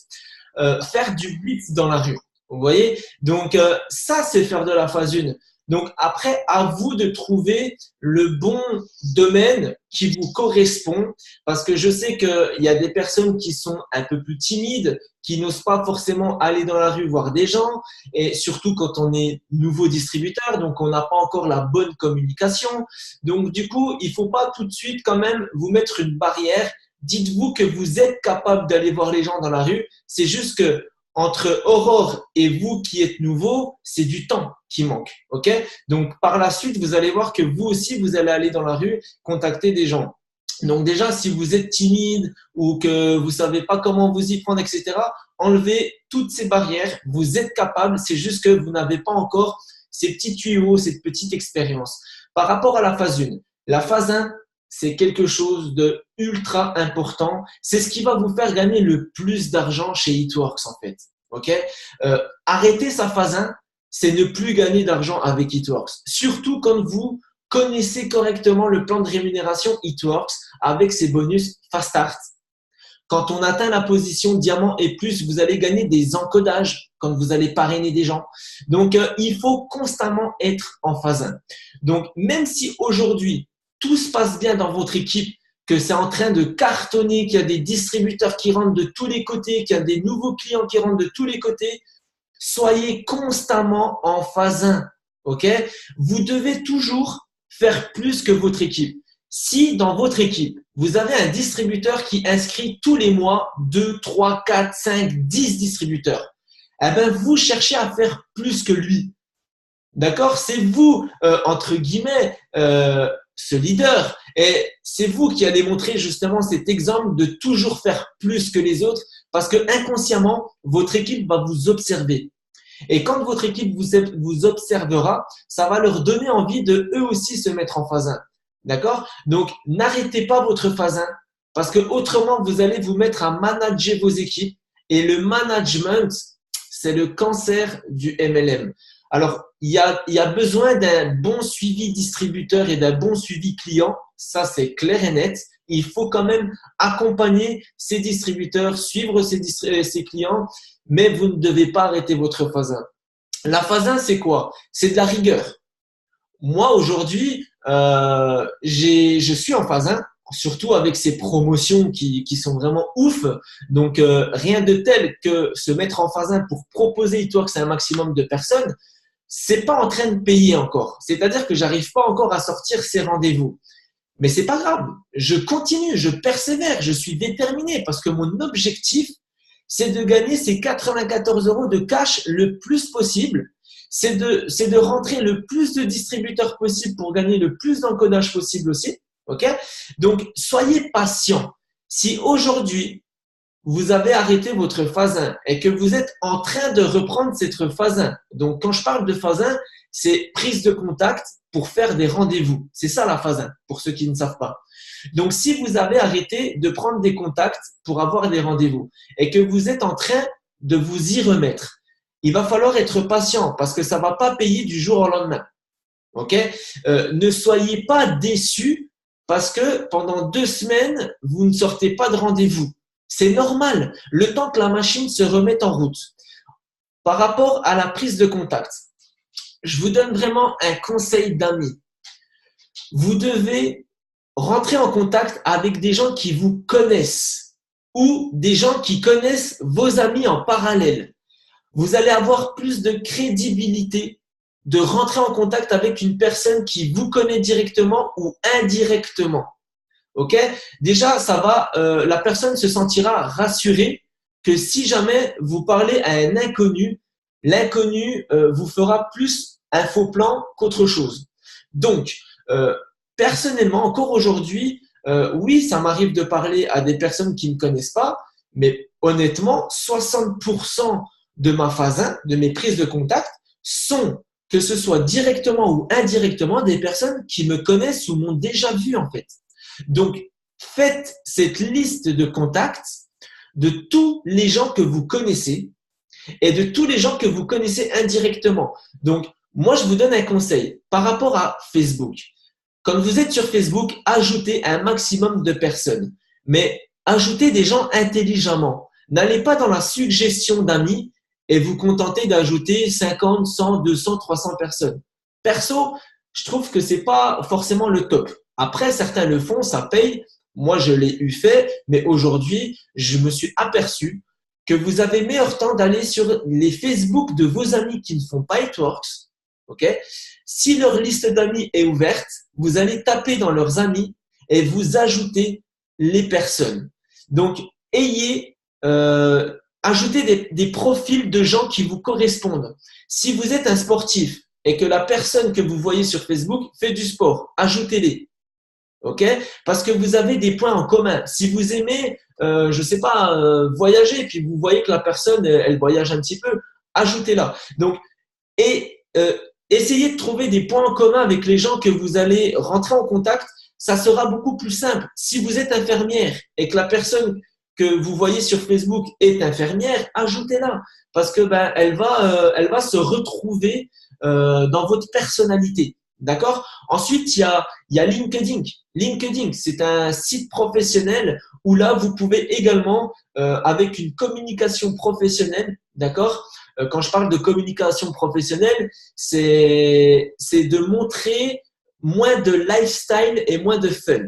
Faire du blitz dans la rue. Vous voyez? Donc, ça, c'est faire de la phase 1. Donc, après, à vous de trouver le bon domaine qui vous correspond parce que je sais qu'il y a des personnes qui sont un peu plus timides, qui n'osent pas forcément aller dans la rue voir des gens et surtout quand on est nouveau distributeur, donc on n'a pas encore la bonne communication. Donc, du coup, il ne faut pas tout de suite quand même vous mettre une barrière. Dites-vous que vous êtes capable d'aller voir les gens dans la rue. C'est juste que entre Aurore et vous qui êtes nouveau, c'est du temps qui manque. Ok? Donc, par la suite, vous allez voir que vous aussi, vous allez aller dans la rue, contacter des gens. Donc, déjà, si vous êtes timide ou que vous savez pas comment vous y prendre, etc., enlevez toutes ces barrières. Vous êtes capable. C'est juste que vous n'avez pas encore ces petits tuyaux, cette petite expérience. Par rapport à la phase 1, c'est quelque chose de ultra important. C'est ce qui va vous faire gagner le plus d'argent chez Eatworks en fait. Ok? Arrêter sa phase 1, c'est ne plus gagner d'argent avec Eatworks. Surtout quand vous connaissez correctement le plan de rémunération Eatworks avec ses bonus Fast Start. Quand on atteint la position diamant et plus, vous allez gagner des encodages quand vous allez parrainer des gens. Donc, il faut constamment être en phase 1. Donc, même si aujourd'hui, tout se passe bien dans votre équipe, que c'est en train de cartonner, qu'il y a des distributeurs qui rentrent de tous les côtés, qu'il y a des nouveaux clients qui rentrent de tous les côtés, soyez constamment en phase 1. Ok? Vous devez toujours faire plus que votre équipe. Si dans votre équipe, vous avez un distributeur qui inscrit tous les mois 2, 3, 4, 5, 10 distributeurs, eh ben vous cherchez à faire plus que lui. D'accord? C'est vous, entre guillemets, ce leader. Et c'est vous qui allez montrer justement cet exemple de toujours faire plus que les autres parce que inconsciemment, votre équipe va vous observer. Et quand votre équipe vous observera, ça va leur donner envie de eux aussi se mettre en phase 1. D'accord? Donc, n'arrêtez pas votre phase 1 parce que autrement, vous allez vous mettre à manager vos équipes et le management, c'est le cancer du MLM. Alors, il y a besoin d'un bon suivi distributeur et d'un bon suivi client. Ça, c'est clair et net. Il faut quand même accompagner ces distributeurs, suivre ces clients, mais vous ne devez pas arrêter votre phase 1. La phase 1, c'est quoi? C'est de la rigueur. Moi, aujourd'hui, je suis en phase 1, surtout avec ces promotions qui sont vraiment ouf. Donc, rien de tel que se mettre en phase 1 pour proposer Eatworks à un maximum de personnes, c'est pas en train de payer encore. C'est-à-dire que j'arrive pas encore à sortir ces rendez-vous. Mais c'est pas grave. Je continue, je persévère, je suis déterminé parce que mon objectif, c'est de gagner ces 94 € de cash le plus possible. C'est de rentrer le plus de distributeurs possible pour gagner le plus d'encodage possible aussi. Ok? Donc, soyez patient. Si aujourd'hui, vous avez arrêté votre phase 1 et que vous êtes en train de reprendre cette phase 1. Donc, quand je parle de phase 1, c'est prise de contact pour faire des rendez-vous. C'est ça la phase 1, pour ceux qui ne savent pas. Donc, si vous avez arrêté de prendre des contacts pour avoir des rendez-vous et que vous êtes en train de vous y remettre, il va falloir être patient parce que ça ne va pas payer du jour au lendemain. Ok? Ne soyez pas déçus parce que pendant 2 semaines, vous ne sortez pas de rendez-vous. C'est normal, le temps que la machine se remette en route. Par rapport à la prise de contact, je vous donne vraiment un conseil d'ami. Vous devez rentrer en contact avec des gens qui vous connaissent ou des gens qui connaissent vos amis en parallèle. vous allez avoir plus de crédibilité de rentrer en contact avec une personne qui vous connaît directement ou indirectement. Ok? Déjà, ça va, la personne se sentira rassurée que si jamais vous parlez à un inconnu, l'inconnu vous fera plus un faux plan qu'autre chose. Donc, personnellement, encore aujourd'hui, oui, ça m'arrive de parler à des personnes qui ne me connaissent pas, mais honnêtement, 60% de ma phase 1, de mes prises de contact, sont, que ce soit directement ou indirectement, des personnes qui me connaissent ou m'ont déjà vu en fait. Donc, faites cette liste de contacts de tous les gens que vous connaissez et de tous les gens que vous connaissez indirectement. Donc, moi, je vous donne un conseil par rapport à Facebook. Quand vous êtes sur Facebook, ajoutez un maximum de personnes, mais ajoutez des gens intelligemment. N'allez pas dans la suggestion d'amis et vous contentez d'ajouter 50, 100, 200, 300 personnes. Perso, je trouve que c'est pas forcément le top. Après, certains le font, ça paye. Moi, je l'ai eu fait, mais aujourd'hui, je me suis aperçu que vous avez meilleur temps d'aller sur les Facebook de vos amis qui ne font pas It Works. Ok? Si leur liste d'amis est ouverte, vous allez taper dans leurs amis et vous ajoutez les personnes. Donc, ajoutez des profils de gens qui vous correspondent. Si vous êtes un sportif et que la personne que vous voyez sur Facebook fait du sport, ajoutez-les. Ok? Parce que vous avez des points en commun. Si vous aimez, je sais pas, voyager, et puis vous voyez que la personne, elle voyage un petit peu, ajoutez-la. Donc, essayez de trouver des points en commun avec les gens que vous allez rentrer en contact. Ça sera beaucoup plus simple. Si vous êtes infirmière et que la personne que vous voyez sur Facebook est infirmière, ajoutez-la parce que elle va se retrouver dans votre personnalité. D'accord? Ensuite, il y a LinkedIn. LinkedIn, c'est un site professionnel où là, vous pouvez également, avec une communication professionnelle, d'accord? Quand je parle de communication professionnelle, c'est de montrer moins de lifestyle et moins de fun.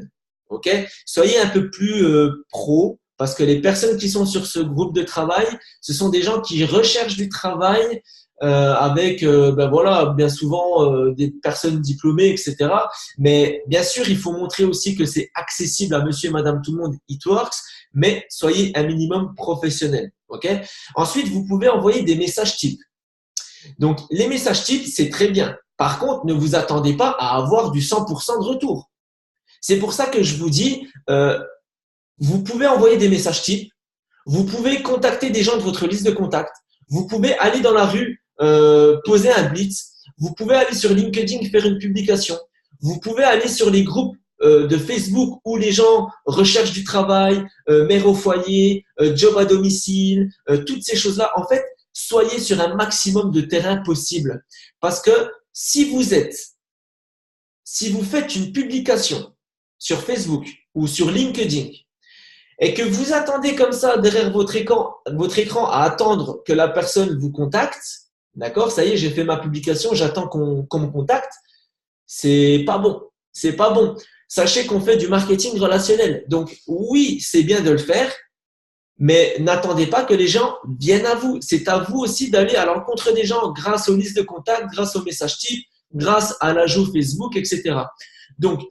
Ok? Soyez un peu plus pro parce que les personnes qui sont sur ce groupe de travail, ce sont des gens qui recherchent du travail avec voilà, bien souvent des personnes diplômées, etc. Mais bien sûr, il faut montrer aussi que c'est accessible à monsieur et madame tout le monde, It Works, mais soyez un minimum professionnel. Ok? Ensuite, vous pouvez envoyer des messages types. Donc, les messages types, c'est très bien. Par contre, ne vous attendez pas à avoir du 100% de retour. C'est pour ça que je vous dis, vous pouvez envoyer des messages types, vous pouvez contacter des gens de votre liste de contacts, vous pouvez aller dans la rue, poser un blitz, vous pouvez aller sur LinkedIn faire une publication, vous pouvez aller sur les groupes de Facebook où les gens recherchent du travail, mère au foyer, job à domicile, toutes ces choses-là. En fait, soyez sur un maximum de terrain possible. Parce que si vous faites une publication sur Facebook ou sur LinkedIn et que vous attendez comme ça derrière votre écran à attendre que la personne vous contacte, d'accord, ça y est, j'ai fait ma publication, j'attends qu'on me contacte, c'est pas bon. C'est pas bon. Sachez qu'on fait du marketing relationnel. Donc oui, c'est bien de le faire, mais n'attendez pas que les gens viennent à vous. C'est à vous aussi d'aller à l'encontre des gens grâce aux listes de contacts, grâce aux messages types, grâce à l'ajout Facebook, etc. Donc,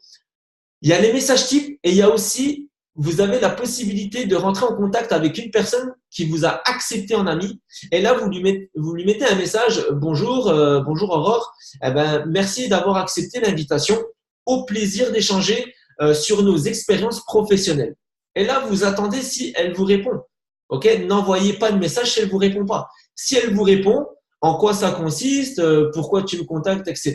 il y a les messages types et il y a aussi, vous avez la possibilité de rentrer en contact avec une personne qui vous a accepté en ami. Et là, vous lui mettez un message, bonjour, bonjour Aurore, merci d'avoir accepté l'invitation. Au plaisir d'échanger sur nos expériences professionnelles. Et là, vous attendez si elle vous répond. Ok? N'envoyez pas de message si elle vous répond pas. Si elle vous répond, en quoi ça consiste, pourquoi tu me contactes, etc.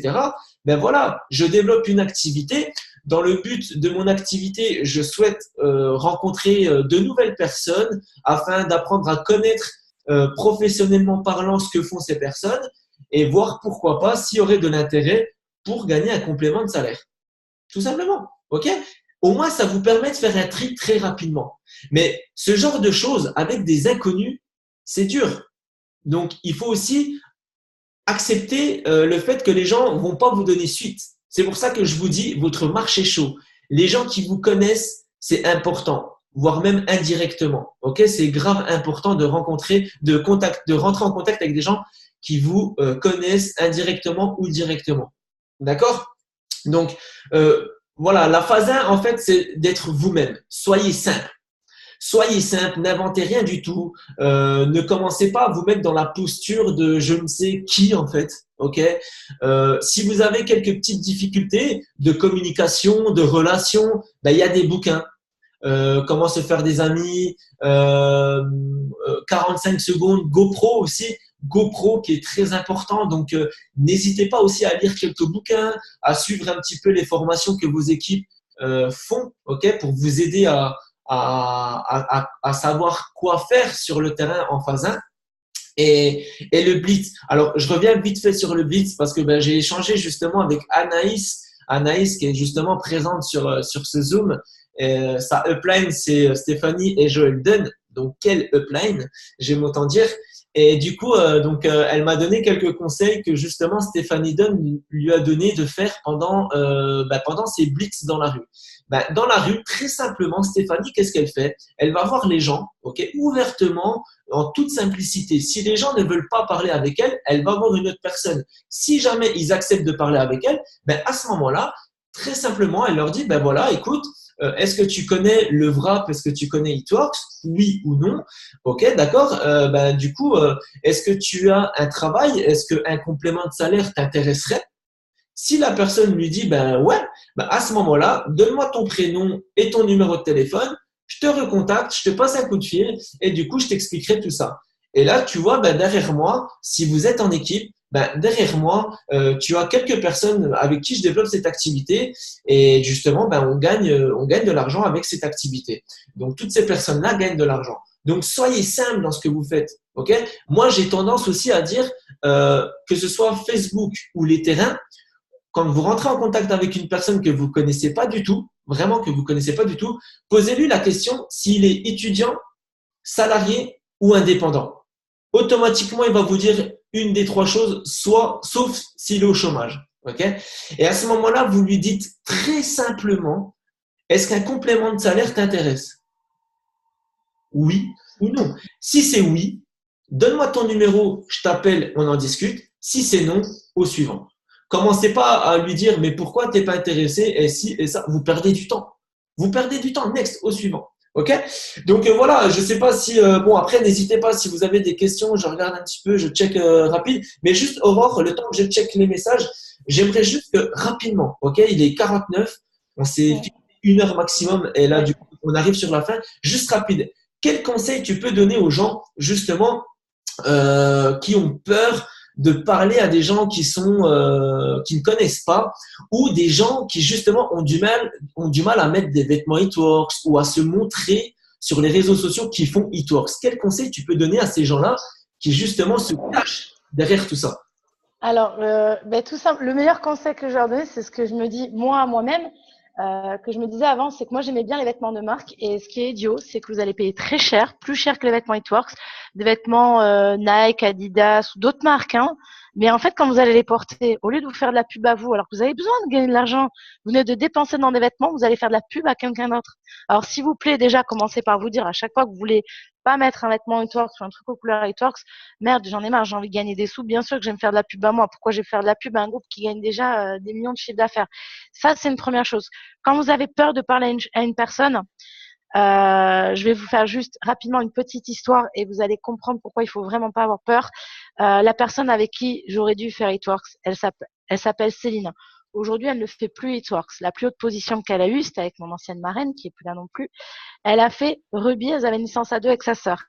Ben voilà, je développe une activité. Dans le but de mon activité, je souhaite rencontrer de nouvelles personnes afin d'apprendre à connaître professionnellement parlant ce que font ces personnes et voir pourquoi pas s'il y aurait de l'intérêt pour gagner un complément de salaire. Tout simplement. OK? Au moins, ça vous permet de faire un tri très rapidement. Mais ce genre de choses avec des inconnus, c'est dur. Donc, il faut aussi accepter le fait que les gens vont pas vous donner suite. C'est pour ça que je vous dis, votre marché chaud. Les gens qui vous connaissent, c'est important. voire même indirectement. Ok, c'est grave important de rentrer en contact avec des gens qui vous connaissent indirectement ou directement. D'accord? Donc, voilà, la phase 1, en fait, c'est d'être vous-même. Soyez simple. Soyez simple, n'inventez rien du tout. Ne commencez pas à vous mettre dans la posture de je ne sais qui en fait. Ok. Si vous avez quelques petites difficultés de communication, de relation, ben, il y a des bouquins. Comment se faire des amis, 45 secondes, GoPro aussi, GoPro qui est très important. Donc, n'hésitez pas aussi à lire quelques bouquins, à suivre un petit peu les formations que vos équipes font, ok, pour vous aider à savoir quoi faire sur le terrain en phase 1. Et le blitz. Alors, je reviens vite fait sur le blitz parce que ben, j'ai échangé justement avec Anaïs qui est justement présente sur ce Zoom. Sa upline, c'est Stéphanie et Joël Dunn. Donc, quelle upline, j'aime autant dire. Et du coup, elle m'a donné quelques conseils que justement Stéphanie Dunn lui a donné de faire pendant ses blitz dans la rue. Ben, dans la rue, très simplement, Stéphanie, qu'est-ce qu'elle fait? Elle va voir les gens, ok, ouvertement, en toute simplicité. Si les gens ne veulent pas parler avec elle, elle va voir une autre personne. Si jamais ils acceptent de parler avec elle, ben à ce moment-là, très simplement, elle leur dit, ben voilà, écoute, est-ce que tu connais le Wrap? Est-ce que tu connais Eatworks? Oui ou non? Ok, d'accord. Du coup, est-ce que tu as un travail? Est-ce qu'un complément de salaire t'intéresserait? Si la personne lui dit, ben ouais, ben à ce moment-là, donne-moi ton prénom et ton numéro de téléphone, je te recontacte, je te passe un coup de fil et du coup, je t'expliquerai tout ça. Et là, tu vois, ben, derrière moi, si vous êtes en équipe, ben, derrière moi, tu as quelques personnes avec qui je développe cette activité et justement, ben, on gagne de l'argent avec cette activité. Donc, toutes ces personnes-là gagnent de l'argent. Donc, soyez simple dans ce que vous faites. Ok? Moi, j'ai tendance aussi à dire que ce soit Facebook ou les terrains, quand vous rentrez en contact avec une personne que vous connaissez pas du tout, vraiment que vous connaissez pas du tout, posez-lui la question s'il est étudiant, salarié ou indépendant. Automatiquement, il va vous dire une des trois choses, sauf s'il est au chômage. Ok? Et à ce moment-là, vous lui dites très simplement, est-ce qu'un complément de salaire t'intéresse? Oui ou non. Si c'est oui, donne-moi ton numéro, je t'appelle, on en discute. Si c'est non, au suivant. Commencez pas à lui dire mais pourquoi t'es pas intéressé et si et ça, vous perdez du temps. Vous perdez du temps. Next, au suivant. Ok? Donc voilà, je sais pas si bon après n'hésitez pas si vous avez des questions, je regarde un petit peu, je check rapide, mais juste Aurore, le temps que je check les messages, j'aimerais juste que rapidement, ok? Il est 49, on s'est fixé 1 heure maximum et là du coup on arrive sur la fin. Juste rapide. Quel conseil tu peux donner aux gens justement qui ont peur de parler à des gens qui ne connaissent pas ou des gens qui justement ont du mal à mettre des vêtements Eatworks ou à se montrer sur les réseaux sociaux qui font Eatworks. Quel conseil tu peux donner à ces gens-là qui justement se cachent derrière tout ça? Alors, tout simple. Le meilleur conseil que je leur donne, c'est ce que je me dis moi à moi-même, que je me disais avant, c'est que moi j'aimais bien les vêtements de marque et ce qui est idiot, c'est que vous allez payer très cher, plus cher que les vêtements Eatworks, des vêtements Nike, Adidas ou d'autres marques, hein. Mais en fait, quand vous allez les porter, au lieu de vous faire de la pub à vous, alors que vous avez besoin de gagner de l'argent, vous venez de dépenser dans des vêtements, vous allez faire de la pub à quelqu'un d'autre. Alors, s'il vous plaît, déjà, commencez par vous dire à chaque fois que vous voulez pas mettre un vêtement Eatworks ou un truc aux couleurs Eatworks, merde, j'en ai marre, j'ai envie de gagner des sous. Bien sûr que je vais me faire de la pub à moi. Pourquoi je vais faire de la pub à un groupe qui gagne déjà des millions de chiffres d'affaires? Ça, c'est une première chose. Quand vous avez peur de parler à une personne, je vais vous faire juste rapidement une petite histoire et vous allez comprendre pourquoi il faut vraiment pas avoir peur. La personne avec qui j'aurais dû faire Eatworks, elle s'appelle Céline. Aujourd'hui, elle ne fait plus Eatworks. La plus haute position qu'elle a eue, c'était avec mon ancienne marraine, qui est plus là non plus. Elle a fait Ruby, elles avaient une licence à deux avec sa sœur.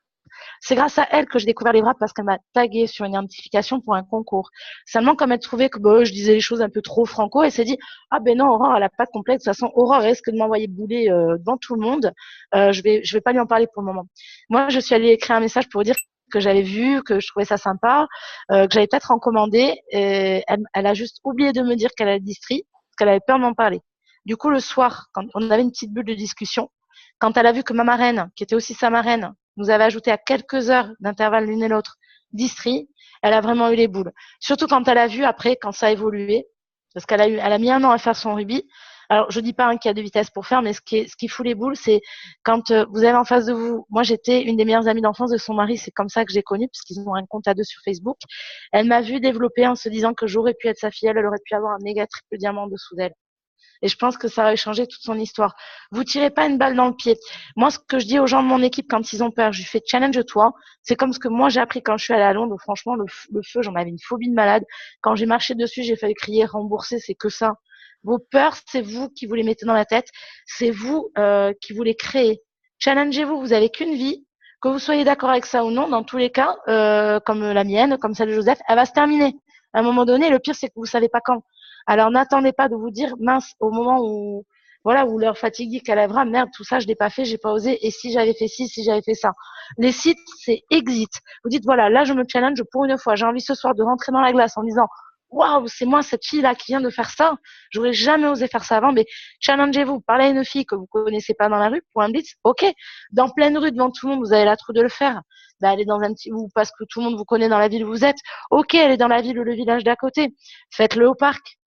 C'est grâce à elle que j'ai découvert les wraps parce qu'elle m'a tagué sur une identification pour un concours. Seulement, comme elle trouvait que je disais les choses un peu trop franco, elle s'est dit ah ben non, Aurore, elle a pas de complexe. De toute façon, Aurore risque de m'envoyer bouler devant tout le monde. Je vais pas lui en parler pour le moment. Moi, je suis allée écrire un message pour dire que j'avais vu, que je trouvais ça sympa, que j'allais peut-être en commander. Et elle a juste oublié de me dire qu'elle a distri, parce qu'elle avait peur d'en parler. Du coup, le soir, quand on avait une petite bulle de discussion, quand elle a vu que ma marraine, qui était aussi sa marraine, nous avait ajouté à quelques heures d'intervalle l'une et l'autre distri, elle a vraiment eu les boules. Surtout quand elle a vu après, quand ça a évolué, parce elle a mis 1 an à faire son rubis, Alors, je dis pas qu'il y a de vitesse pour faire, mais ce qui fout les boules, c'est quand vous avez en face de vous. Moi, j'étais une des meilleures amies d'enfance de son mari. C'est comme ça que j'ai connu, parce qu'ils ont un compte à deux sur Facebook. Elle m'a vu développer en se disant que j'aurais pu être sa fille. Elle aurait pu avoir un méga triple diamant dessous d'elle. Et je pense que ça aurait changé toute son histoire. Vous tirez pas une balle dans le pied. Moi, ce que je dis aux gens de mon équipe quand ils ont peur, je lui fais challenge-toi. C'est comme ce que moi j'ai appris quand je suis allée à Londres. Franchement, le feu, j'en avais une phobie de malade. Quand j'ai marché dessus, j'ai failli crier rembourser. C'est que ça. Vos peurs, c'est vous qui vous les mettez dans la tête. C'est vous qui vous les créez. Challengez-vous. Vous avez qu'une vie. Que vous soyez d'accord avec ça ou non, dans tous les cas, comme la mienne, comme celle de Joseph, elle va se terminer. À un moment donné, le pire, c'est que vous savez pas quand. Alors n'attendez pas de vous dire mince au moment où voilà où l'heure fatidique arrivera, merde, tout ça je l'ai pas fait, j'ai pas osé, et si j'avais fait ci, si j'avais fait ça. Les sites, c'est exit. Vous dites voilà, là je me challenge pour une fois, j'ai envie ce soir de rentrer dans la glace en disant waouh, c'est moi cette fille là qui vient de faire ça. J'aurais jamais osé faire ça avant, mais challengez-vous, parlez à une fille que vous connaissez pas dans la rue pour un blitz, ok. Dans pleine rue devant tout le monde, vous avez la trouille de le faire. Bah, elle est dans un petit ou parce que tout le monde vous connaît dans la ville où vous êtes. Ok, elle est dans la ville ou le village d'à côté. Faites-le au parc.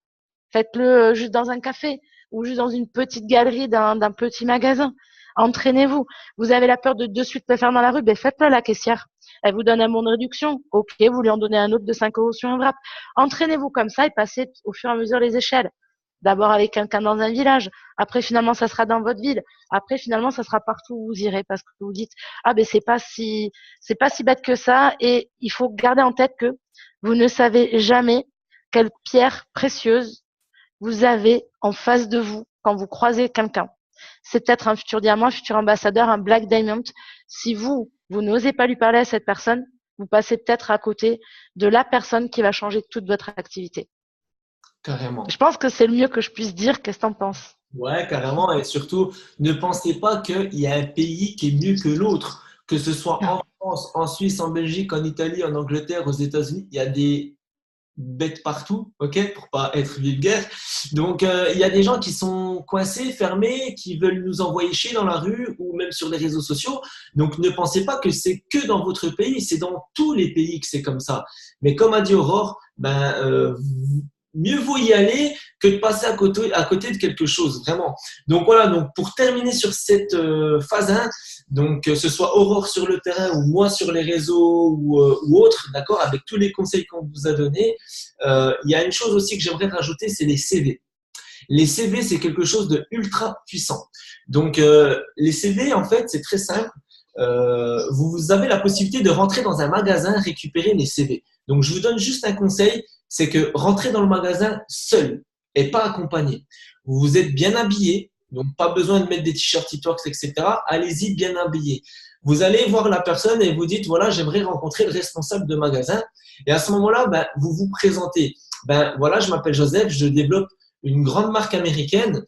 Faites-le juste dans un café ou juste dans une petite galerie d'un petit magasin. Entraînez-vous. Vous avez la peur de suite le faire dans la rue, ben faites-le à la caissière. Elle vous donne un bon de réduction. Ok, vous lui en donnez un autre de 5 € sur un wrap. Entraînez-vous comme ça et passez au fur et à mesure les échelles. D'abord avec quelqu'un dans un village. Après, finalement, ça sera dans votre ville. Après, finalement, ça sera partout où vous irez parce que vous dites, ah, ben, c'est pas si bête que ça. Et il faut garder en tête que vous ne savez jamais quelle pierre précieuse vous avez en face de vous quand vous croisez quelqu'un. C'est peut-être un futur diamant, un futur ambassadeur, un black diamond. Si vous n'osez pas lui parler à cette personne, vous passez peut-être à côté de la personne qui va changer toute votre activité. Carrément. Je pense que c'est le mieux que je puisse dire. Qu'est-ce que t'en penses? Ouais, carrément. Et surtout, ne pensez pas qu'il y a un pays qui est mieux que l'autre, que ce soit en France, en Suisse, en Belgique, en Italie, en Angleterre, aux États-Unis. Il y a des bêtes partout, ok, pour pas être vulgaire. Donc, il y a des gens qui sont coincés, fermés, qui veulent nous envoyer chier dans la rue ou même sur les réseaux sociaux. Donc, ne pensez pas que c'est que dans votre pays, c'est dans tous les pays que c'est comme ça. Mais comme a dit Aurore, mieux vaut y aller que de passer à côté de quelque chose, vraiment. Donc voilà, donc pour terminer sur cette phase 1, donc que ce soit Aurore sur le terrain ou moi sur les réseaux ou autre, d'accord, avec tous les conseils qu'on vous a donnés, il y a une chose aussi que j'aimerais rajouter, c'est les CV. Les CV, c'est quelque chose de ultra puissant. Donc les CV, en fait, c'est très simple. Vous avez la possibilité de rentrer dans un magasin, récupérer les CV. Donc, je vous donne juste un conseil, c'est que rentrez dans le magasin seul et pas accompagné. Vous êtes bien habillé, donc pas besoin de mettre des t-shirts, T-Tox, etc. Allez-y bien habillé. Vous allez voir la personne et vous dites, voilà, j'aimerais rencontrer le responsable de magasin. Et à ce moment-là, vous vous présentez. Voilà, je m'appelle Joseph, je développe une grande marque américaine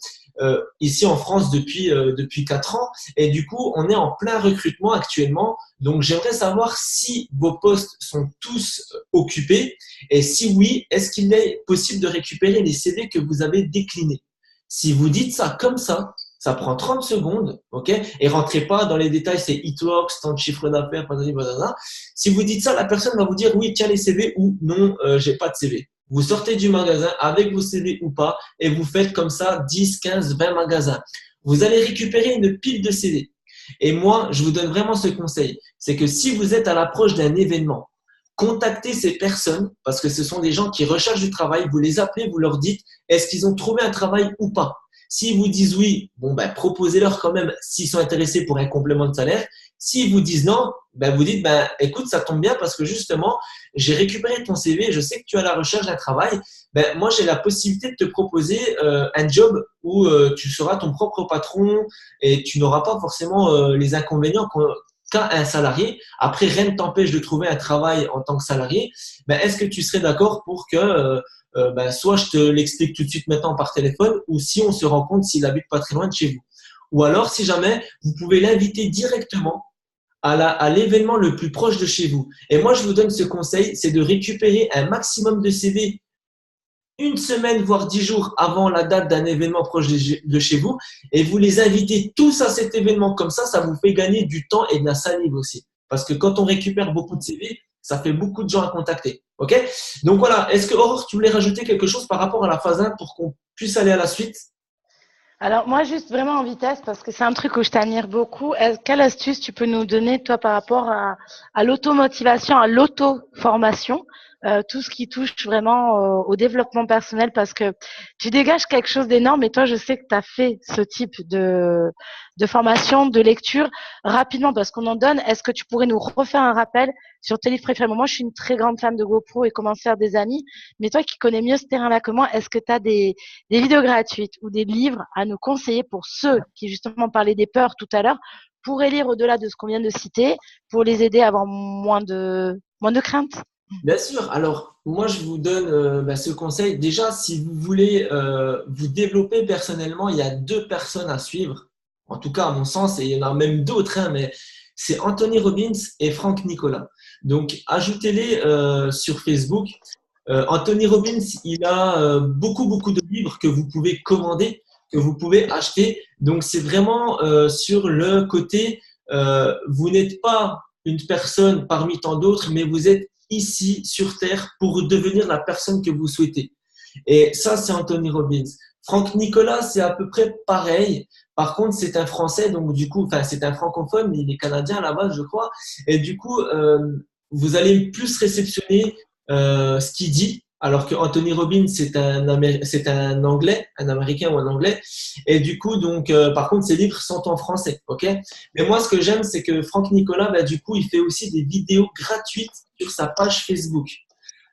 ici en France depuis 4 ans. Et du coup, on est en plein recrutement actuellement. Donc, j'aimerais savoir si vos postes sont tous occupés et si oui, est-ce qu'il est possible de récupérer les CV que vous avez déclinés. Si vous dites ça comme ça prend 30 secondes, ok? Et rentrez pas dans les détails, c'est e-talks, tant de chiffre d'affaires, blablabla. Si vous dites ça, la personne va vous dire oui, tiens les CV ou non, j'ai pas de CV. Vous sortez du magasin avec vos CV ou pas et vous faites comme ça 10, 15, 20 magasins. Vous allez récupérer une pile de CV. Et moi, je vous donne vraiment ce conseil. C'est que si vous êtes à l'approche d'un événement, contactez ces personnes parce que ce sont des gens qui recherchent du travail. Vous les appelez, vous leur dites est-ce qu'ils ont trouvé un travail ou pas. S'ils vous disent oui, proposez-leur quand même s'ils sont intéressés pour un complément de salaire. S'ils vous disent non, vous dites écoute, ça tombe bien parce que justement, j'ai récupéré ton CV, je sais que tu es à la recherche d'un travail. Moi, j'ai la possibilité de te proposer un job où tu seras ton propre patron et tu n'auras pas forcément les inconvénients qu'a un salarié. Après, rien ne t'empêche de trouver un travail en tant que salarié. Est-ce que tu serais d'accord pour que soit je te l'explique tout de suite maintenant par téléphone ou si on se rend compte s'il habite pas très loin de chez vous. Ou alors, si jamais, vous pouvez l'inviter directement à l'événement le plus proche de chez vous. Et moi, je vous donne ce conseil, c'est de récupérer un maximum de CV une semaine, voire 10 jours avant la date d'un événement proche de chez vous et vous les invitez tous à cet événement. Comme ça vous fait gagner du temps et de la salive aussi. Parce que quand on récupère beaucoup de CV, ça fait beaucoup de gens à contacter. OK? Donc voilà, est-ce que Aurore, tu voulais rajouter quelque chose par rapport à la phase 1 pour qu'on puisse aller à la suite? Alors moi, juste vraiment en vitesse, parce que c'est un truc où je t'admire beaucoup. Quelle astuce tu peux nous donner, toi, par rapport à l'automotivation, à l'auto-formation, tout ce qui touche vraiment au développement personnel, parce que tu dégages quelque chose d'énorme et toi, je sais que tu as fait ce type de formation, de lecture rapidement, parce qu'on en donne. Est-ce que tu pourrais nous refaire un rappel sur tes livres préférés? Moi, je suis une très grande fan de GoPro et comment faire des amis, mais toi qui connais mieux ce terrain-là que moi, est-ce que tu as des vidéos gratuites ou des livres à nous conseiller pour ceux qui justement parlaient des peurs tout à l'heure, pourraient lire au-delà de ce qu'on vient de citer, pour les aider à avoir moins de crainte? Bien sûr. Alors, moi, je vous donne ce conseil. Déjà, si vous voulez vous développer personnellement, il y a deux personnes à suivre. En tout cas, à mon sens, et il y en a même d'autres, hein, mais c'est Anthony Robbins et Frank Nicolas. Donc, ajoutez-les sur Facebook. Anthony Robbins, il a beaucoup de livres que vous pouvez commander, que vous pouvez acheter. Donc, c'est vraiment sur le côté, vous n'êtes pas une personne parmi tant d'autres, mais vous êtes ici sur Terre pour devenir la personne que vous souhaitez. Et ça, c'est Anthony Robbins. Franck Nicolas, c'est à peu près pareil. Par contre, c'est un Français, donc du coup, enfin, c'est un francophone, mais il est canadien à la base, je crois. Et du coup, vous allez plus réceptionner ce qu'il dit, alors que Anthony Robbins, c'est un Anglais, un Américain ou un Anglais. Et du coup, donc, par contre, ses livres sont en français, ok. Mais moi, ce que j'aime, c'est que Franck Nicolas, bah, du coup, il fait aussi des vidéos gratuites sur sa page Facebook.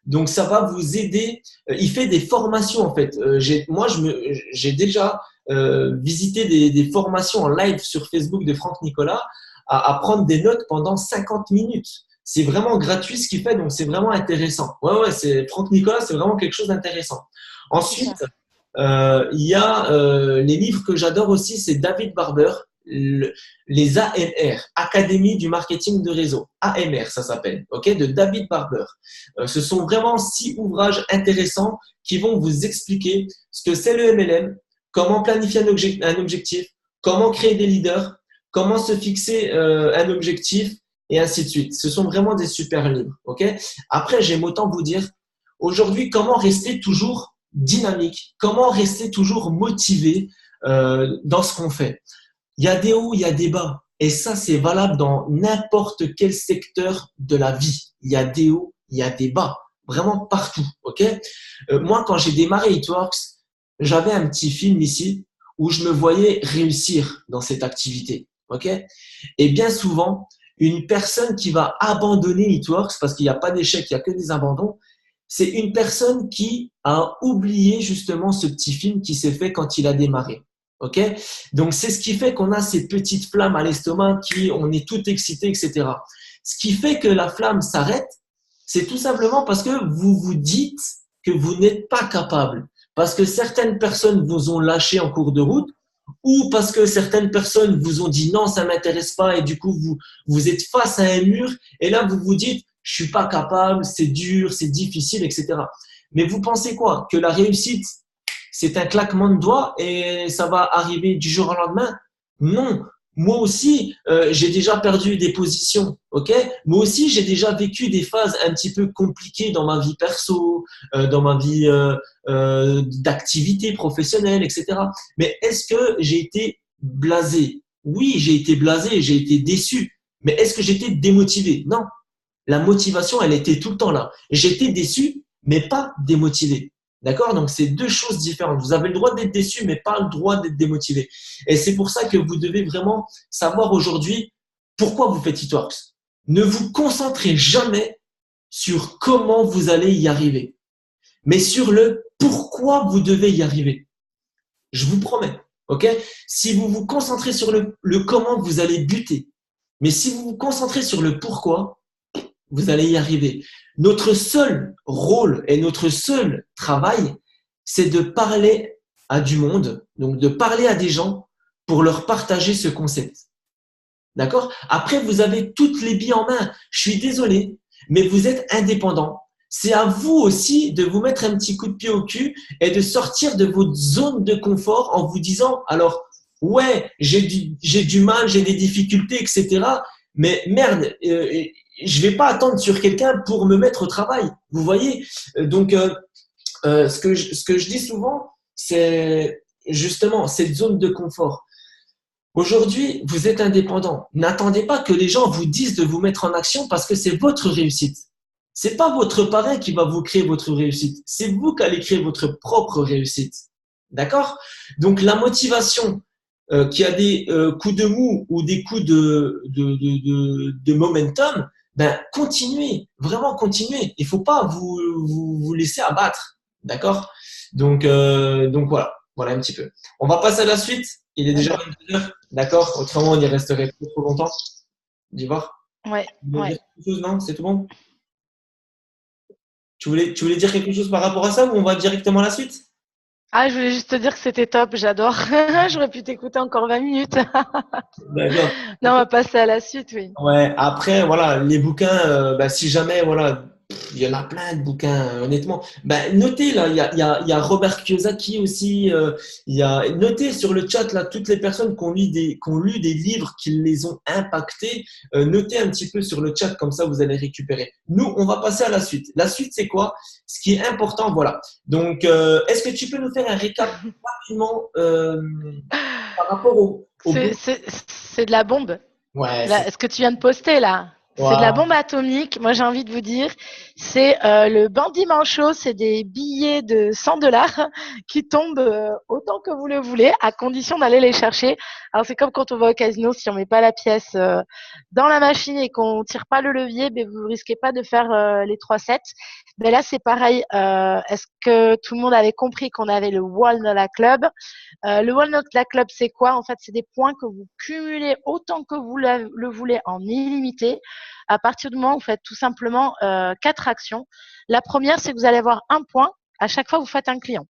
Donc, ça va vous aider. Il fait des formations, en fait. J'ai déjà visité des formations en live sur Facebook de Franck Nicolas à prendre des notes pendant 50 minutes. C'est vraiment gratuit ce qu'il fait, donc c'est vraiment intéressant. Ouais, c'est Franck Nicolas, c'est vraiment quelque chose d'intéressant. Ensuite, Super. il y a les livres que j'adore aussi, c'est David Barber, les AMR, Académie du marketing de réseau. AMR, ça s'appelle, ok, de David Barber. Ce sont vraiment 6 ouvrages intéressants qui vont vous expliquer ce que c'est le MLM, comment planifier un objectif, comment créer des leaders, comment se fixer un objectif et ainsi de suite. Ce sont vraiment des super livres, ok. Après, j'aime autant vous dire aujourd'hui comment rester toujours dynamique, comment rester toujours motivé dans ce qu'on fait. Il y a des hauts, il y a des bas. Et ça, c'est valable dans n'importe quel secteur de la vie. Il y a des hauts, il y a des bas. Vraiment partout. Ok. Moi, quand j'ai démarré Itworks, j'avais un petit film ici où je me voyais réussir dans cette activité. Ok. Et bien souvent, une personne qui va abandonner Itworks, parce qu'il n'y a pas d'échec, il n'y a que des abandons, c'est une personne qui a oublié justement ce petit film qui s'est fait quand il a démarré. Ok. Donc, c'est ce qui fait qu'on a ces petites flammes à l'estomac on est tout excité, etc. Ce qui fait que la flamme s'arrête, c'est tout simplement parce que vous vous dites que vous n'êtes pas capable. Parce que certaines personnes vous ont lâché en cours de route ou parce que certaines personnes vous ont dit non, ça m'intéresse pas et du coup, vous êtes face à un mur et là, vous vous dites, je suis pas capable, c'est dur, c'est difficile, etc. Mais vous pensez quoi? Que la réussite, c'est un claquement de doigts et ça va arriver du jour au lendemain? Non. Moi aussi, j'ai déjà perdu des positions, ok? Moi aussi, j'ai déjà vécu des phases un petit peu compliquées dans ma vie perso, dans ma vie d'activité professionnelle, etc. Mais est-ce que j'ai été blasé? Oui, j'ai été blasé, j'ai été déçu. Mais est-ce que j'étais démotivé? Non. La motivation, elle était tout le temps là. J'étais déçu, mais pas démotivé. D'accord? Donc, c'est deux choses différentes. Vous avez le droit d'être déçu, mais pas le droit d'être démotivé. Et c'est pour ça que vous devez vraiment savoir aujourd'hui pourquoi vous faites Itworks. Ne vous concentrez jamais sur comment vous allez y arriver, mais sur le pourquoi vous devez y arriver. Je vous promets. Ok? Si vous vous concentrez sur le comment, vous allez buter. Mais si vous vous concentrez sur le pourquoi, vous allez y arriver. Notre seul rôle et notre seul travail, c'est de parler à du monde, donc de parler à des gens pour leur partager ce concept. D'accord? Après, vous avez toutes les billes en main. Je suis désolé, mais vous êtes indépendant. C'est à vous aussi de vous mettre un petit coup de pied au cul et de sortir de votre zone de confort en vous disant, alors, ouais, j'ai du mal, j'ai des difficultés, etc. Mais merde, je vais pas attendre sur quelqu'un pour me mettre au travail. Vous voyez? Donc, ce que je dis souvent, c'est justement cette zone de confort. Aujourd'hui, vous êtes indépendant. N'attendez pas que les gens vous disent de vous mettre en action parce que c'est votre réussite. C'est pas votre parrain qui va vous créer votre réussite. C'est vous qui allez créer votre propre réussite. D'accord? Donc, la motivation qui a des coups de mou ou des coups de momentum, ben, continuez. Vraiment, continuez. Il faut pas vous laisser abattre. D'accord? Donc voilà. Voilà un petit peu. On va passer à la suite. Il est déjà 22 heures. D'accord? Autrement, on y resterait trop longtemps. D'Ivoire. Ouais, Tu voulais ouais. dire quelque chose, non? C'est tout bon? Tu voulais dire quelque chose par rapport à ça ou on va directement à la suite? Ah, je voulais juste te dire que c'était top, j'adore. J'aurais pu t'écouter encore 20 minutes. D'accord. Non, on va passer à la suite, oui. Ouais, après, voilà, les bouquins, bah, si jamais, voilà, il y en a plein de bouquins, honnêtement. Bah, notez, là, il y a Robert Kiyosaki aussi, notez sur le chat, là, toutes les personnes qui ont lu des livres qui les ont impactés, notez un petit peu sur le chat, comme ça, vous allez récupérer. Nous, on va passer à la suite. La suite, c'est quoi? Ce qui est important, voilà. Donc, est-ce que tu peux nous faire un récap rapidement par rapport au C'est, book? c'est, c'est de la bombe. Ouais, Là, ce que tu viens de poster là, c'est de la Waouh. bombe atomique. Moi, j'ai envie de vous dire, c'est le bandit manchot, c'est des billets de 100 $ qui tombent autant que vous le voulez, à condition d'aller les chercher. Alors, c'est comme quand on va au casino, si on met pas la pièce dans la machine et qu'on tire pas le levier, ben, vous risquez pas de faire les 3 sets. Mais là, c'est pareil. Est-ce que tout le monde avait compris qu'on avait le Walnut Club? Le Walnut Club, c'est quoi? En fait, c'est des points que vous cumulez autant que vous le voulez en illimité. À partir du moment où vous faites tout simplement 4 actions. La première, c'est que vous allez avoir un point à chaque fois que vous faites un client.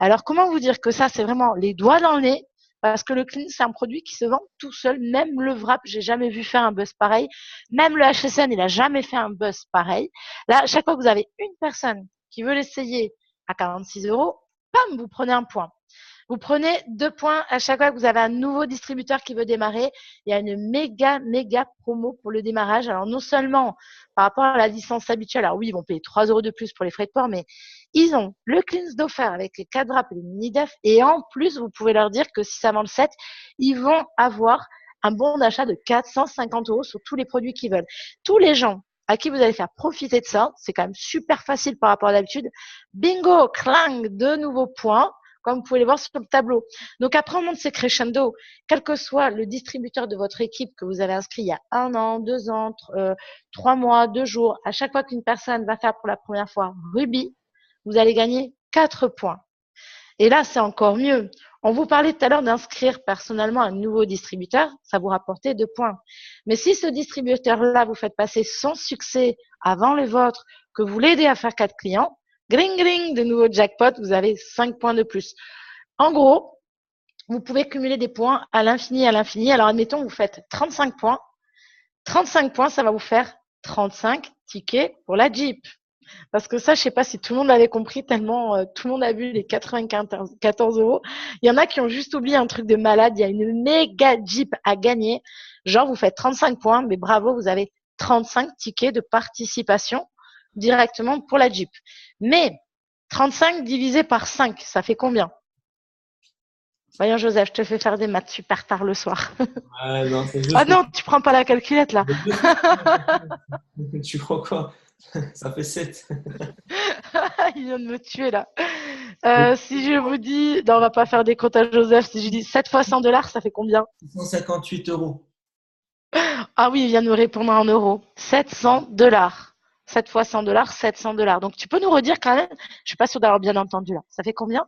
Alors, comment vous dire que ça, c'est vraiment les doigts dans le nez? Parce que le clean, c'est un produit qui se vend tout seul. Même le Wrap, j'ai jamais vu faire un buzz pareil. Même le HSN, il a jamais fait un buzz pareil. Là, à chaque fois que vous avez une personne qui veut l'essayer à 46 €, pam, vous prenez un point. Vous prenez 2 points à chaque fois que vous avez un nouveau distributeur qui veut démarrer. Il y a une méga promo pour le démarrage. Alors, non seulement par rapport à la licence habituelle, alors oui, ils vont payer 3 € de plus pour les frais de port, mais ils ont le cleanse d'offert avec les 4 wraps et les mini def. Et en plus, vous pouvez leur dire que si ça vend le 7, ils vont avoir un bon d'achat de 450 € sur tous les produits qu'ils veulent. Tous les gens à qui vous allez faire profiter de ça, c'est quand même super facile par rapport à d'habitude. Bingo, clang, de nouveaux points, comme vous pouvez les voir sur le tableau. Donc après, on monte ses crescendo, quel que soit le distributeur de votre équipe que vous avez inscrit il y a 1 an, 2 ans, 3 mois, 2 jours. À chaque fois qu'une personne va faire pour la première fois Ruby, vous allez gagner 4 points. Et là, c'est encore mieux. On vous parlait tout à l'heure d'inscrire personnellement un nouveau distributeur, ça vous rapportait 2 points. Mais si ce distributeur-là, vous faites passer son succès avant le vôtre, que vous l'aidez à faire 4 clients, gring gring, de nouveau jackpot, vous avez 5 points de plus. En gros, vous pouvez cumuler des points à l'infini, à l'infini. Alors, admettons, vous faites 35 points. 35 points, ça va vous faire 35 tickets pour la Jeep. Parce que ça, je sais pas si tout le monde l'avait compris, tellement tout le monde a vu les 94 €. Il y en a qui ont juste oublié un truc de malade. Il y a une méga Jeep à gagner. Genre, vous faites 35 points, mais bravo, vous avez 35 tickets de participation directement pour la Jeep. Mais 35 divisé par 5, ça fait combien? Voyons, Joseph, je te fais faire des maths super tard le soir. Ouais, non, c'est Ah juste non, tu prends pas la calculette là. que tu crois quoi? Ça fait 7. Il vient de me tuer là. Si je vous dis, non, on va pas faire des comptes à Joseph. Si je dis 7 fois 100 $, ça fait combien? 658 euros. Ah oui, il vient de me répondre en euros. 700 $. 7 fois 100 $, 700 $. Donc tu peux nous redire quand même? Je suis pas sûre d'avoir bien entendu là. Ça fait combien?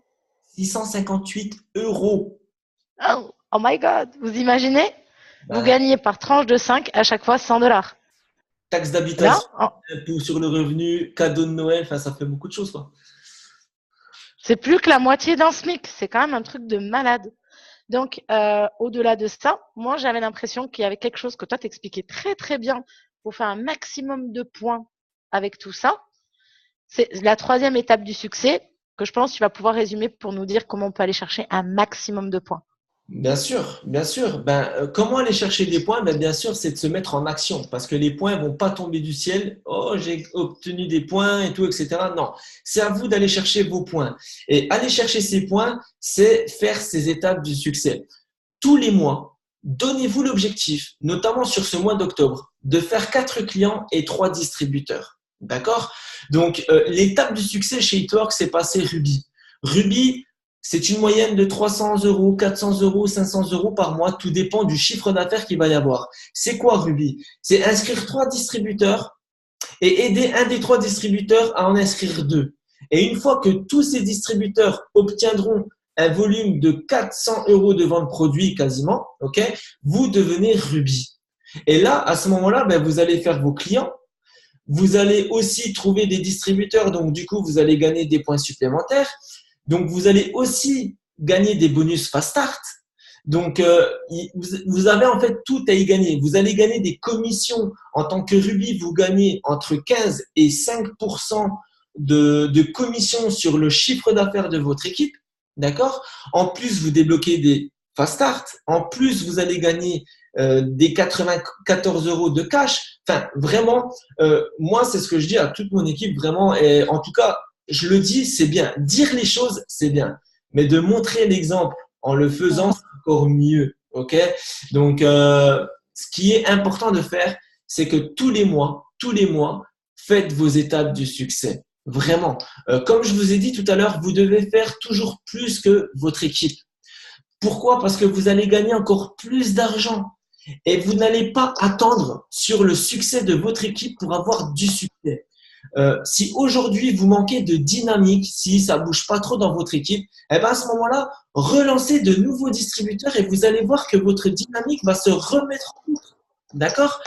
658 euros. Oh my God. Vous imaginez? Vous Ben, gagnez par tranche de 5 à chaque fois 100 $. taxe Là, d'habitation, impôt sur le revenu, cadeau de Noël, enfin, ça fait beaucoup de choses, quoi. c'est plus que la moitié d'un SMIC. C'est quand même un truc de malade. Donc, au-delà de ça, moi, j'avais l'impression qu'il y avait quelque chose que toi, t'expliquais très, très bien pour faire un maximum de points avec tout ça. C'est la troisième étape du succès que je pense que tu vas pouvoir résumer pour nous dire comment on peut aller chercher un maximum de points. Bien sûr, bien sûr. Comment aller chercher des points? Bien sûr, c'est de se mettre en action parce que les points vont pas tomber du ciel. Oh, j'ai obtenu des points et tout, etc. Non, c'est à vous d'aller chercher vos points. Et aller chercher ces points, c'est faire ces étapes du succès. Tous les mois, donnez-vous l'objectif, notamment sur ce mois d'octobre, de faire 4 clients et 3 distributeurs. D'accord? Donc, l'étape du succès chez Itwork, c'est passer Ruby. Ruby, c'est une moyenne de 300 euros, 400 euros, 500 euros par mois. Tout dépend du chiffre d'affaires qu'il va y avoir. C'est quoi Ruby? C'est inscrire 3 distributeurs et aider un des 3 distributeurs à en inscrire 2. Et une fois que tous ces distributeurs obtiendront un volume de 400 euros de vente produit quasiment, ok, vous devenez Ruby. Et là, à ce moment-là, vous allez faire vos clients. Vous allez aussi trouver des distributeurs, donc du coup, vous allez gagner des points supplémentaires. Donc, vous allez aussi gagner des bonus Fast Start. Donc, vous avez en fait tout à y gagner. Vous allez gagner des commissions. En tant que Ruby, vous gagnez entre 15 et 5% de commissions sur le chiffre d'affaires de votre équipe. D'accord? En plus, vous débloquez des Fast Start. En plus, vous allez gagner des 94 euros de cash. Enfin, vraiment, moi, c'est ce que je dis à toute mon équipe, vraiment. Et en tout cas, je le dis, c'est bien. Dire les choses, c'est bien. Mais de montrer l'exemple en le faisant, c'est encore mieux. OK? Donc, ce qui est important de faire, c'est que tous les mois, faites vos étapes du succès. Vraiment. Comme je vous ai dit tout à l'heure, vous devez faire toujours plus que votre équipe. Pourquoi? Parce que vous allez gagner encore plus d'argent. Et vous n'allez pas attendre sur le succès de votre équipe pour avoir du succès. Si aujourd'hui vous manquez de dynamique, si ça bouge pas trop dans votre équipe, à ce moment-là, relancez de nouveaux distributeurs et vous allez voir que votre dynamique va se remettre en route. D'accord?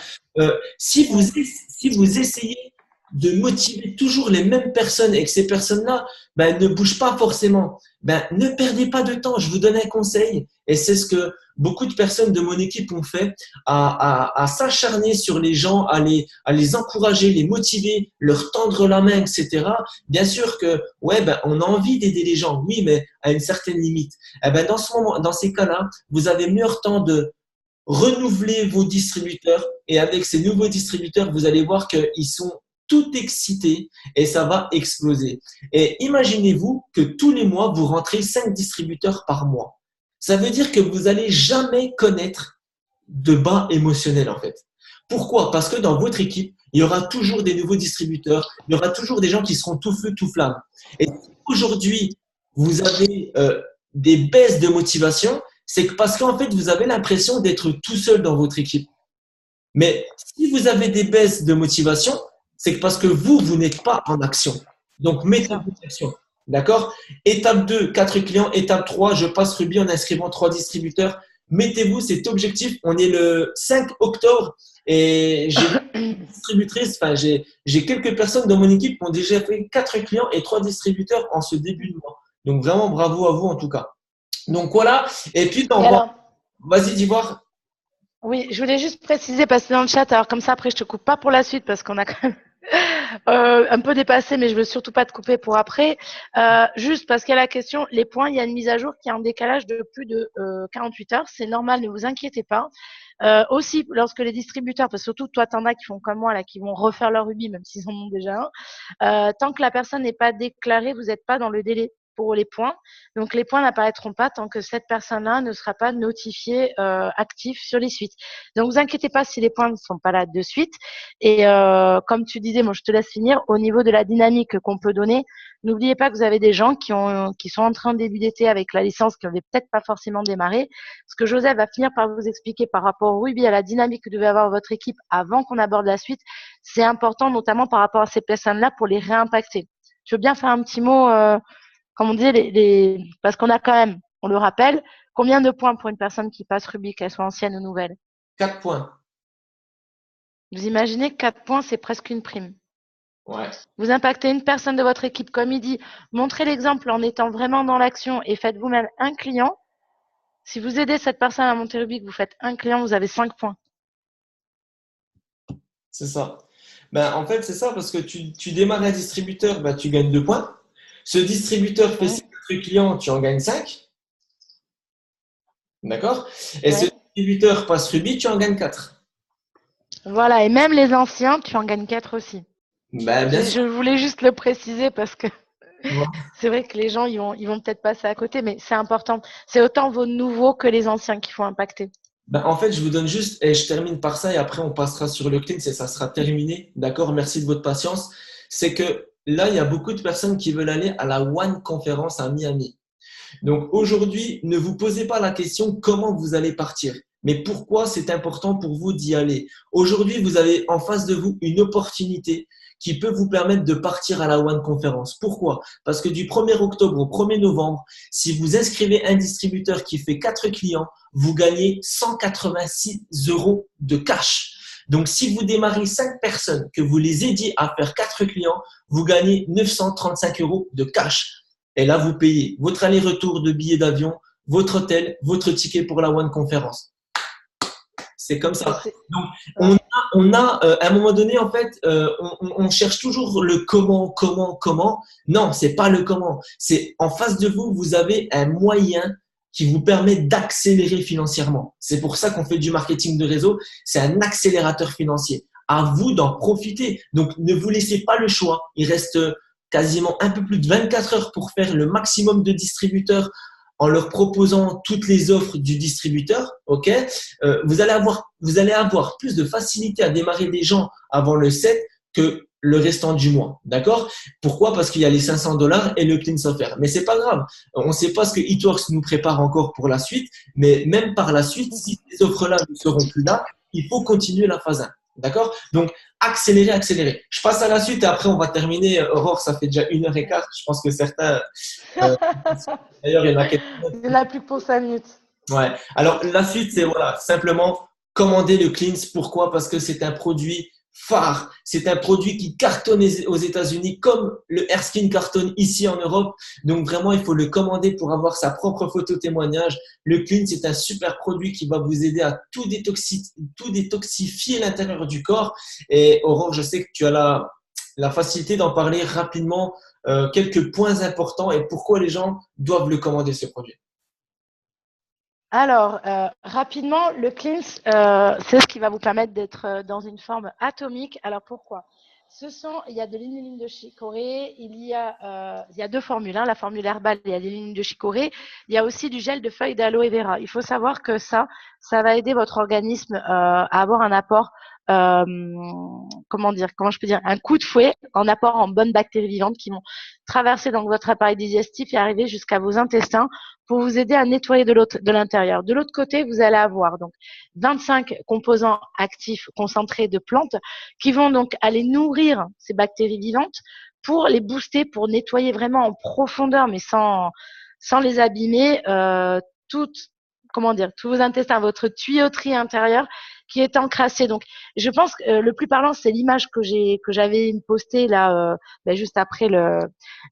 Si vous essayez de motiver toujours les mêmes personnes et que ces personnes-là ne bougent pas forcément, ne perdez pas de temps. Je vous donne un conseil et c'est ce que beaucoup de personnes de mon équipe ont fait, à s'acharner sur les gens, à les encourager, les motiver, leur tendre la main, etc. Bien sûr que, on a envie d'aider les gens, oui, mais à une certaine limite. Dans ces cas-là, vous avez meilleur temps de renouveler vos distributeurs et avec ces nouveaux distributeurs, vous allez voir qu'ils sont tout excités et ça va exploser. Et imaginez-vous que tous les mois, vous rentrez 5 distributeurs par mois. Ça veut dire que vous n'allez jamais connaître de bas émotionnel en fait. Pourquoi? Parce que dans votre équipe, il y aura toujours des nouveaux distributeurs, il y aura toujours des gens qui seront tout feu, tout flamme. Et si aujourd'hui, vous avez des baisses de motivation, c'est parce qu'en fait, vous avez l'impression d'être tout seul dans votre équipe. Mais si vous avez des baisses de motivation, c'est parce que vous n'êtes pas en action. Donc, mettez-vous en action. D'accord? Étape 2, 4 clients. Étape 3, je passe Ruby en inscrivant 3 distributeurs. Mettez-vous cet objectif. On est le 5 octobre et j'ai une distributrice, j'ai quelques personnes dans mon équipe qui ont déjà fait 4 clients et 3 distributeurs en ce début de mois. Donc, vraiment, bravo à vous en tout cas. Donc, voilà. Et puis, vas-y, dis voir. Oui, je voulais juste préciser, parce que dans le chat, alors comme ça, après, je te coupe pas pour la suite, parce qu'on a quand même un peu dépassé, mais je veux surtout pas te couper pour après. Juste parce qu'il y a la question, les points, il y a une mise à jour qui est en décalage de plus de 48 heures. C'est normal, ne vous inquiétez pas. Aussi, lorsque les distributeurs, parce que surtout toi, t'en as qui font comme moi, là, qui vont refaire leur Ruby, même s'ils en ont déjà un, tant que la personne n'est pas déclarée, vous n'êtes pas dans le délai pour les points. Donc, les points n'apparaîtront pas tant que cette personne-là ne sera pas notifiée active sur les suites. Donc, vous inquiétez pas si les points ne sont pas là de suite. Et comme tu disais, moi, je te laisse finir. Au niveau de la dynamique qu'on peut donner, n'oubliez pas que vous avez des gens qui sont en train de début d'été avec la licence qui n'avaient peut-être pas forcément démarré. Ce que Joseph va finir par vous expliquer par rapport au Ruby, à la dynamique que devait avoir votre équipe avant qu'on aborde la suite, c'est important, notamment par rapport à ces personnes-là pour les réimpacter. Je veux bien faire un petit mot comme on dit, parce qu'on a quand même, on le rappelle, combien de points pour une personne qui passe Ruby, qu'elle soit ancienne ou nouvelle? 4 points. Vous imaginez, 4 points, c'est presque une prime. Ouais. Vous impactez une personne de votre équipe, comme il dit, montrez l'exemple en étant vraiment dans l'action et faites vous-même un client. Si vous aidez cette personne à monter Ruby, que vous faites un client, vous avez 5 points. C'est ça. En fait, c'est ça parce que tu démarres un distributeur, tu gagnes 2 points. Ce distributeur fait 4 clients, tu en gagnes 5. D'accord? Et ce Ouais. distributeur passe rubis, tu en gagnes 4. Voilà, et même les anciens, tu en gagnes 4 aussi. Ben, bien sûr. Je voulais juste le préciser parce que Ouais. c'est vrai que les gens, ils vont peut-être passer à côté, mais c'est important. C'est autant vos nouveaux que les anciens qu'il faut impacter. Ben, en fait, je vous donne juste, et je termine par ça, et après on passera sur le clean, et ça sera terminé. D'accord? Merci de votre patience. C'est que là, il y a beaucoup de personnes qui veulent aller à la One conférence à Miami. Donc aujourd'hui, ne vous posez pas la question comment vous allez partir, mais pourquoi c'est important pour vous d'y aller. Aujourd'hui, vous avez en face de vous une opportunité qui peut vous permettre de partir à la One Conférence. Pourquoi? Parce que du 1er octobre au 1er novembre, si vous inscrivez un distributeur qui fait 4 clients, vous gagnez 186 euros de cash. Donc, si vous démarrez 5 personnes, que vous les aidiez à faire 4 clients, vous gagnez 935 euros de cash. Et là, vous payez votre aller-retour de billets d'avion, votre hôtel, votre ticket pour la One Conférence. C'est comme Et ça. c'est, Donc, ouais. à un moment donné, en fait, on cherche toujours le comment. Non, c'est pas le comment. C'est en face de vous, vous avez un moyen qui vous permet d'accélérer financièrement. C'est pour ça qu'on fait du marketing de réseau. C'est un accélérateur financier. À vous d'en profiter. Donc, ne vous laissez pas le choix. Il reste quasiment un peu plus de 24 heures pour faire le maximum de distributeurs en leur proposant toutes les offres du distributeur. OK? Vous allez avoir plus de facilité à démarrer des gens avant le 7 que le restant du mois. D'accord? Pourquoi? Parce qu'il y a les 500 $ et le clean software. Mais c'est pas grave. On ne sait pas ce que Eatworks nous prépare encore pour la suite. Mais même par la suite, si ces offres-là ne seront plus là, il faut continuer la phase 1. D'accord? Donc, accélérer. Je passe à la suite et après, on va terminer. Aurore, ça fait déjà 1h15. Je pense que certains, euh, d'ailleurs, il y en a quelques Il n'y en a plus que pour 5 minutes. Ouais. Alors, la suite, c'est voilà, simplement commander le Cleanse. Pourquoi? Parce que c'est un produit phare. C'est un produit qui cartonne aux États-Unis comme le Erskine cartonne ici en Europe. Donc, vraiment, il faut le commander pour avoir sa propre photo témoignage. Le Cleanse, c'est un super produit qui va vous aider à tout détoxifier l'intérieur du corps. Et Aurore, je sais que tu as la facilité d'en parler rapidement, quelques points importants et pourquoi les gens doivent le commander, ce produit. Alors, rapidement, le cleanse, c'est ce qui va vous permettre d'être dans une forme atomique. Alors, pourquoi? Il y a de l'inuline de chicorée, il y a deux formules, hein, la formule herbale, il y a de l'inuline de chicorée, il y a aussi du gel de feuilles d'aloe vera. Il faut savoir que ça va aider votre organisme à avoir un apport, euh, comment je peux dire, un coup de fouet en apport en bonnes bactéries vivantes qui vont traverser donc votre appareil digestif et arriver jusqu'à vos intestins pour vous aider à nettoyer de l'intérieur. De l'autre côté, vous allez avoir donc 25 composants actifs concentrés de plantes qui vont donc aller nourrir ces bactéries vivantes pour les booster, pour nettoyer vraiment en profondeur, mais sans les abîmer, toutes, comment dire, tous vos intestins, votre tuyauterie intérieure qui est encrassée. Donc, je pense que le plus parlant, c'est l'image que j'avais postée là, juste après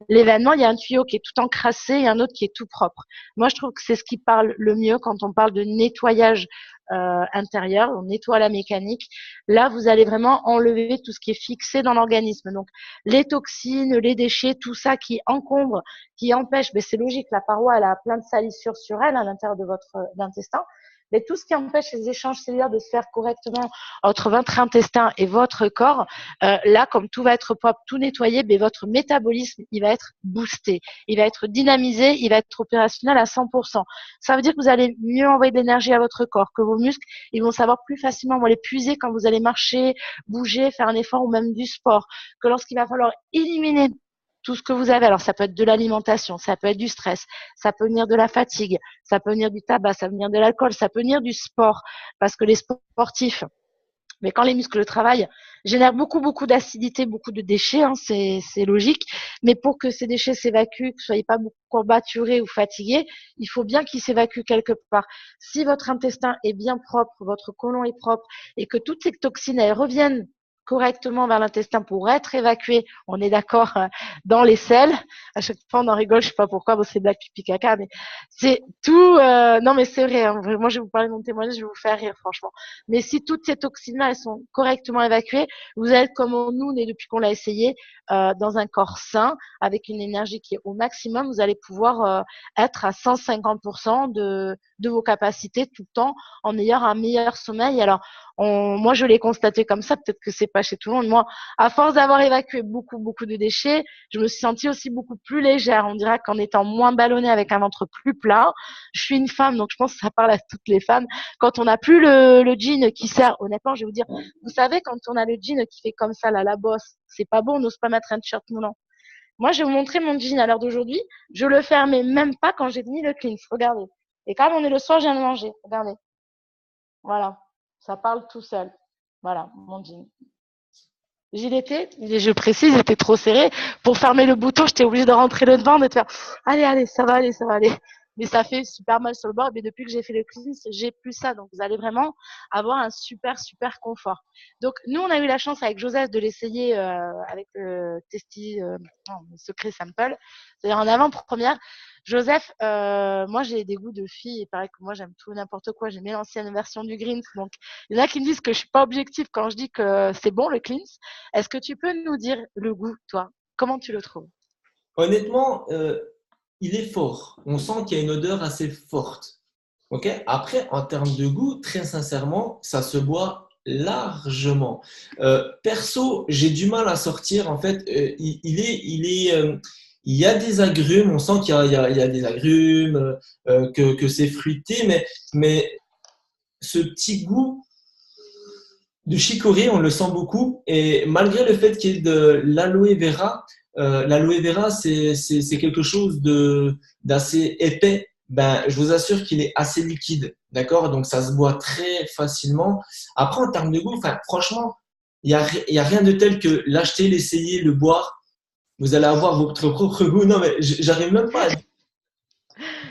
l'événement. Il y a un tuyau qui est tout encrassé et un autre qui est tout propre. Moi, je trouve que c'est ce qui parle le mieux quand on parle de nettoyage intérieur. On nettoie la mécanique. Là, vous allez vraiment enlever tout ce qui est fixé dans l'organisme. Donc, les toxines, les déchets, tout ça qui encombre, qui empêche. Mais c'est logique, la paroi, elle a plein de salissures sur elle à l'intérieur de votre intestin. Mais tout ce qui empêche les échanges cellulaires de se faire correctement entre votre intestin et votre corps, là, comme tout va être propre, tout nettoyé, mais votre métabolisme, il va être boosté, il va être dynamisé, il va être opérationnel à 100%. Ça veut dire que vous allez mieux envoyer de l'énergie à votre corps, que vos muscles, ils vont savoir plus facilement les puiser quand vous allez marcher, bouger, faire un effort ou même du sport, que lorsqu'il va falloir éliminer tout ce que vous avez. Alors, ça peut être de l'alimentation, ça peut être du stress, ça peut venir de la fatigue, ça peut venir du tabac, ça peut venir de l'alcool, ça peut venir du sport, parce que les sportifs, mais quand les muscles travaillent, génèrent beaucoup d'acidité, beaucoup de déchets, hein, c'est logique. Mais pour que ces déchets s'évacuent, que vous ne soyez pas beaucoup courbaturé ou fatigué, il faut bien qu'ils s'évacuent quelque part. Si votre intestin est bien propre, votre côlon est propre, et que toutes ces toxines elles reviennent correctement vers l'intestin pour être évacué. On est d'accord, dans les selles. À chaque fois, on en rigole, je sais pas pourquoi, bon, c'est blague pipi caca, mais c'est tout. Non, mais c'est vrai. Hein, moi, je vais vous parler de mon témoignage, je vais vous faire rire, franchement. Mais si toutes ces toxines-là, elles sont correctement évacuées, vous êtes comme nous, on est depuis qu'on l'a essayé, dans un corps sain, avec une énergie qui est au maximum. Vous allez pouvoir être à 150% de vos capacités tout le temps en ayant un meilleur sommeil. Alors, moi, je l'ai constaté comme ça. Peut-être que c'est pas chez tout le monde. Moi, à force d'avoir évacué beaucoup, beaucoup de déchets, je me suis sentie aussi beaucoup plus légère. On dirait qu'en étant moins ballonnée avec un ventre plus plat. Je suis une femme, donc je pense que ça parle à toutes les femmes. Quand on n'a plus le jean qui sert, honnêtement, je vais vous dire, vous savez, quand on a le jean qui fait comme ça, là, la bosse, c'est pas bon, on n'ose pas mettre un t-shirt moulant. Moi, je vais vous montrer mon jean à l'heure d'aujourd'hui. Je le fermais même pas quand j'ai mis le cleans. Regardez. Et quand on est le soir, je viens de manger. Regardez. Voilà. Ça parle tout seul. Voilà, mon jean. J'y étais, je précise, il était trop serré. Pour fermer le bouton, j'étais obligée de rentrer le devant, de faire allez, allez, ça va aller, ça va aller. Mais ça fait super mal sur le bord. Mais depuis que j'ai fait le cleans, j'ai plus ça. Donc, vous allez vraiment avoir un super, super confort. Donc, nous, on a eu la chance avec Joseph de l'essayer avec le Secret Sample. C'est-à-dire en avant-première. Joseph, moi, j'ai des goûts de fille. Il paraît que moi, j'aime tout n'importe quoi. J'aimais l'ancienne version du Greens. Donc, il y en a qui me disent que je suis pas objective quand je dis que c'est bon, le cleans. Est-ce que tu peux nous dire le goût, toi? Comment tu le trouves? Honnêtement, il est fort. On sent qu'il y a une odeur assez forte. Ok. Après, en termes de goût, très sincèrement, ça se boit largement. Perso, j'ai du mal à sortir. En fait, il y a des agrumes. On sent qu'il y a des agrumes, que c'est fruité, mais ce petit goût de chicorée, on le sent beaucoup. Et malgré le fait qu'il y ait de l'aloe vera, c'est quelque chose d'assez épais. Ben, je vous assure qu'il est assez liquide. D'accord? Donc, ça se boit très facilement. Après, en termes de goût, enfin, franchement, il y a rien de tel que l'acheter, l'essayer, le boire. Vous allez avoir votre propre goût. Non, mais j'arrive même pas à dire.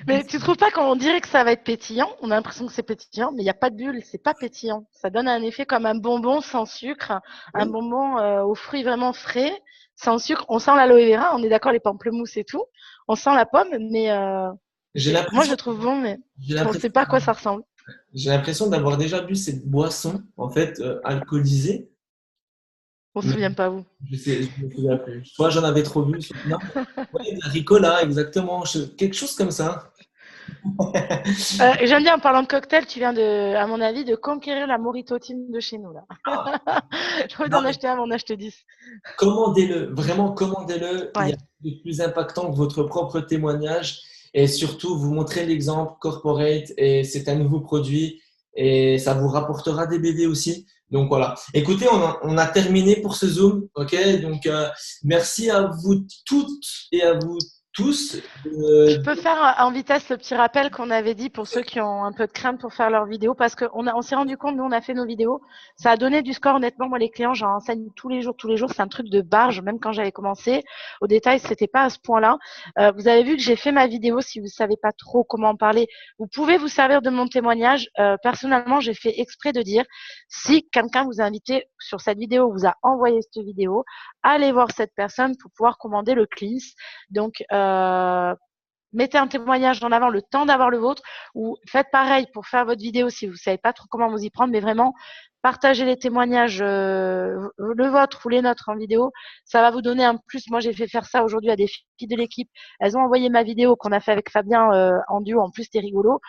Mais tu trouves pas qu'on dirait que ça va être pétillant? On a l'impression que c'est pétillant, mais il n'y a pas de bulle, c'est pas pétillant. Ça donne un effet comme un bonbon sans sucre, un Oui, bonbon aux fruits vraiment frais, sans sucre. On sent l'aloe vera, on est d'accord, les pamplemousses et tout. On sent la pomme, mais j'ai moi je l'impression, le trouve bon, mais j'ai on ne l'impression sait pas à quoi ça ressemble. j'ai l'impression d'avoir déjà bu cette boisson, en fait, alcoolisée. On se souvient pas vous. Je me souviens plus. Soit j'en avais trop bu, soit non. Ouais, de la Ricola, exactement. Quelque chose comme ça. J'aime bien, en parlant de cocktail, tu viens de, à mon avis, de conquérir la Moritotine de chez nous, là. Je envie Non, d'en mais acheter un, on en achète 10. commandez-le, vraiment commandez-le. Il y Ouais. a de plus impactant que votre propre témoignage. Et surtout, vous montrez l'exemple corporate et c'est un nouveau produit et ça vous rapportera des BD aussi. Donc voilà. Écoutez, on a terminé pour ce Zoom. OK? Donc, merci à vous toutes et à vous tous. Je peux faire en vitesse le petit rappel qu'on avait dit pour ceux qui ont un peu de crainte pour faire leurs vidéos parce on s'est rendu compte, nous, on a fait nos vidéos. Ça a donné du score, honnêtement. Moi, les clients, j'en enseigne tous les jours, tous les jours. C'est un truc de barge, même quand j'avais commencé. Au détail, c'était pas à ce point-là. Vous avez vu que j'ai fait ma vidéo. Si vous savez pas trop comment en parler, vous pouvez vous servir de mon témoignage. Personnellement, j'ai fait exprès de dire si quelqu'un vous a invité sur cette vidéo, vous a envoyé cette vidéo, allez voir cette personne pour pouvoir commander le cleans. Donc, mettez un témoignage en avant le temps d'avoir le vôtre ou faites pareil pour faire votre vidéo si vous ne savez pas trop comment vous y prendre, mais vraiment partagez les témoignages, le vôtre ou les nôtres en vidéo, ça va vous donner un plus. Moi, j'ai fait faire ça aujourd'hui à des filles de l'équipe. Elles ont envoyé ma vidéo qu'on a fait avec Fabien en duo. En plus, c'était rigolo.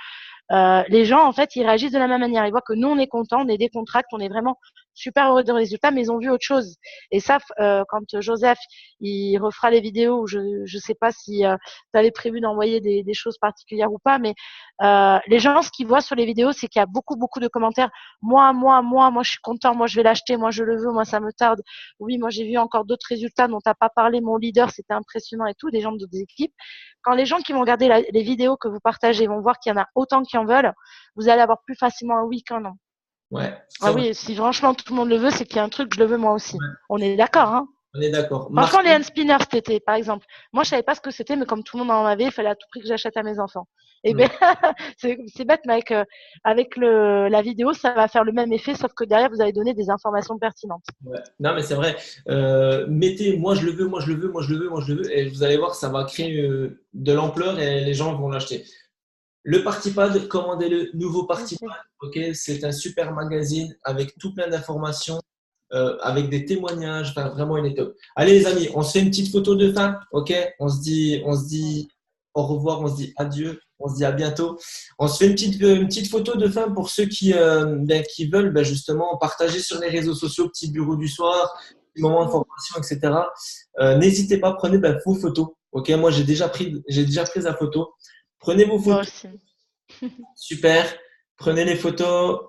Les gens, en fait, ils réagissent de la même manière. Ils voient que nous, on est contents, on est décontractés, on est vraiment super heureux de résultats, mais ils ont vu autre chose. Et ça, quand Joseph, il refera les vidéos, je sais pas si tu avais prévu d'envoyer des choses particulières ou pas, mais les gens, ce qu'ils voient sur les vidéos, c'est qu'il y a beaucoup, beaucoup de commentaires. Moi, je suis content, moi, je vais l'acheter, moi, je le veux, moi, ça me tarde. Oui, moi, j'ai vu encore d'autres résultats dont tu n'as pas parlé. Mon leader, c'était impressionnant et tout, des gens d'autres équipes. Quand les gens qui vont regarder les vidéos que vous partagez vont voir qu'il y en a autant qui en veulent, vous allez avoir plus facilement un oui qu'un non. Ouais, c'est Ah vrai. oui, si franchement tout le monde le veut, c'est qu'il y a un truc, je le veux moi aussi. On est d'accord, hein? On est d'accord. Franchement, les Martin, hand spinners cet été, par exemple. Moi, je savais pas ce que c'était, mais comme tout le monde en avait, il fallait à tout prix que j'achète à mes enfants. Et ben, c'est bête, mais avec la vidéo, ça va faire le même effet, sauf que derrière, vous allez donner des informations pertinentes. Ouais. Non, mais c'est vrai. Mettez moi je le veux, moi je le veux, moi je le veux, moi je le veux, et vous allez voir, ça va créer de l'ampleur et les gens vont l'acheter. Le Partipad, commandez-le, nouveau Partipad. Ok, c'est un super magazine avec tout plein d'informations, avec des témoignages. Enfin, vraiment, il est top. Allez, les amis, on se fait une petite photo de fin. Ok, on se dit au revoir, on se dit adieu, on se dit à bientôt. On se fait une petite photo de fin pour ceux qui veulent justement partager sur les réseaux sociaux, petit bureau du soir, petit moment d'information, etc. N'hésitez pas, prenez vos photos. Ok, moi j'ai déjà pris la photo. Prenez vos Moi photos. aussi. Super. Prenez les photos.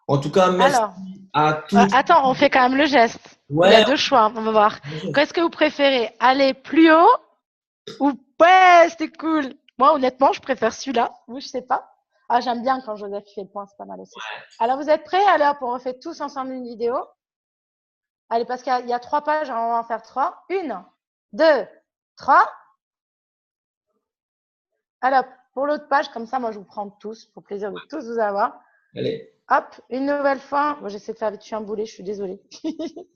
En tout cas, merci Alors, à tous. attends, on fait quand même le geste. Il y a Ouais. deux choix, on va voir. Qu'est-ce que vous préférez? Aller plus haut ou ouais, c'était cool. Moi, honnêtement, je préfère celui-là. Vous, je sais pas. Ah, j'aime bien quand Joseph fait le point, c'est pas mal aussi. Alors, vous êtes prêts? Allez, hop, on refait tous ensemble une vidéo. Allez, parce qu'il y a 3 pages, on va en faire 3. 1, 2, 3. Allez, hop, pour l'autre page, comme ça, moi, je vous prends tous, pour plaisir de tous vous avoir. Allez. Hop, une nouvelle fois. Moi, j'essaie de faire vite, je suis un boulet, je suis désolée.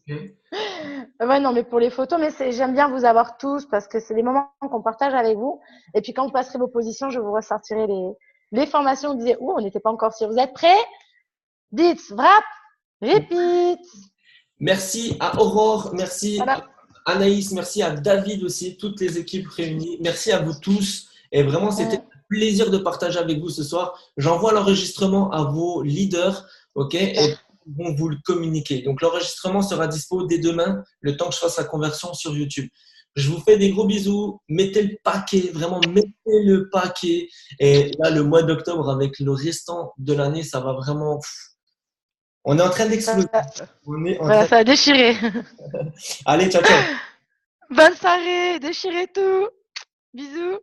Okay. Ouais, non, mais pour les photos, mais j'aime bien vous avoir tous parce que c'est des moments qu'on partage avec vous. Et puis, quand vous passerez vos positions, je vous ressortirai les formations. Vous disiez, on n'était pas encore sûr. Vous êtes prêts? Dites, wrap, repeat. Merci à Aurore, merci Voilà. à Anaïs, merci à David aussi, toutes les équipes réunies. Merci à vous tous. Et vraiment, c'était un plaisir de partager avec vous ce soir. J'envoie l'enregistrement à vos leaders, ok, et ils vont vous le communiquer. Donc, l'enregistrement sera dispo dès demain, le temps que je fasse la conversion sur YouTube. Je vous fais des gros bisous. Mettez le paquet, vraiment, mettez le paquet. Et là, le mois d'octobre, avec le restant de l'année, ça va vraiment. On est en train d'exploser. On est en Voilà, train. ça a déchiré. Allez, ciao, ciao. Bonne soirée, déchirez tout. Bisous.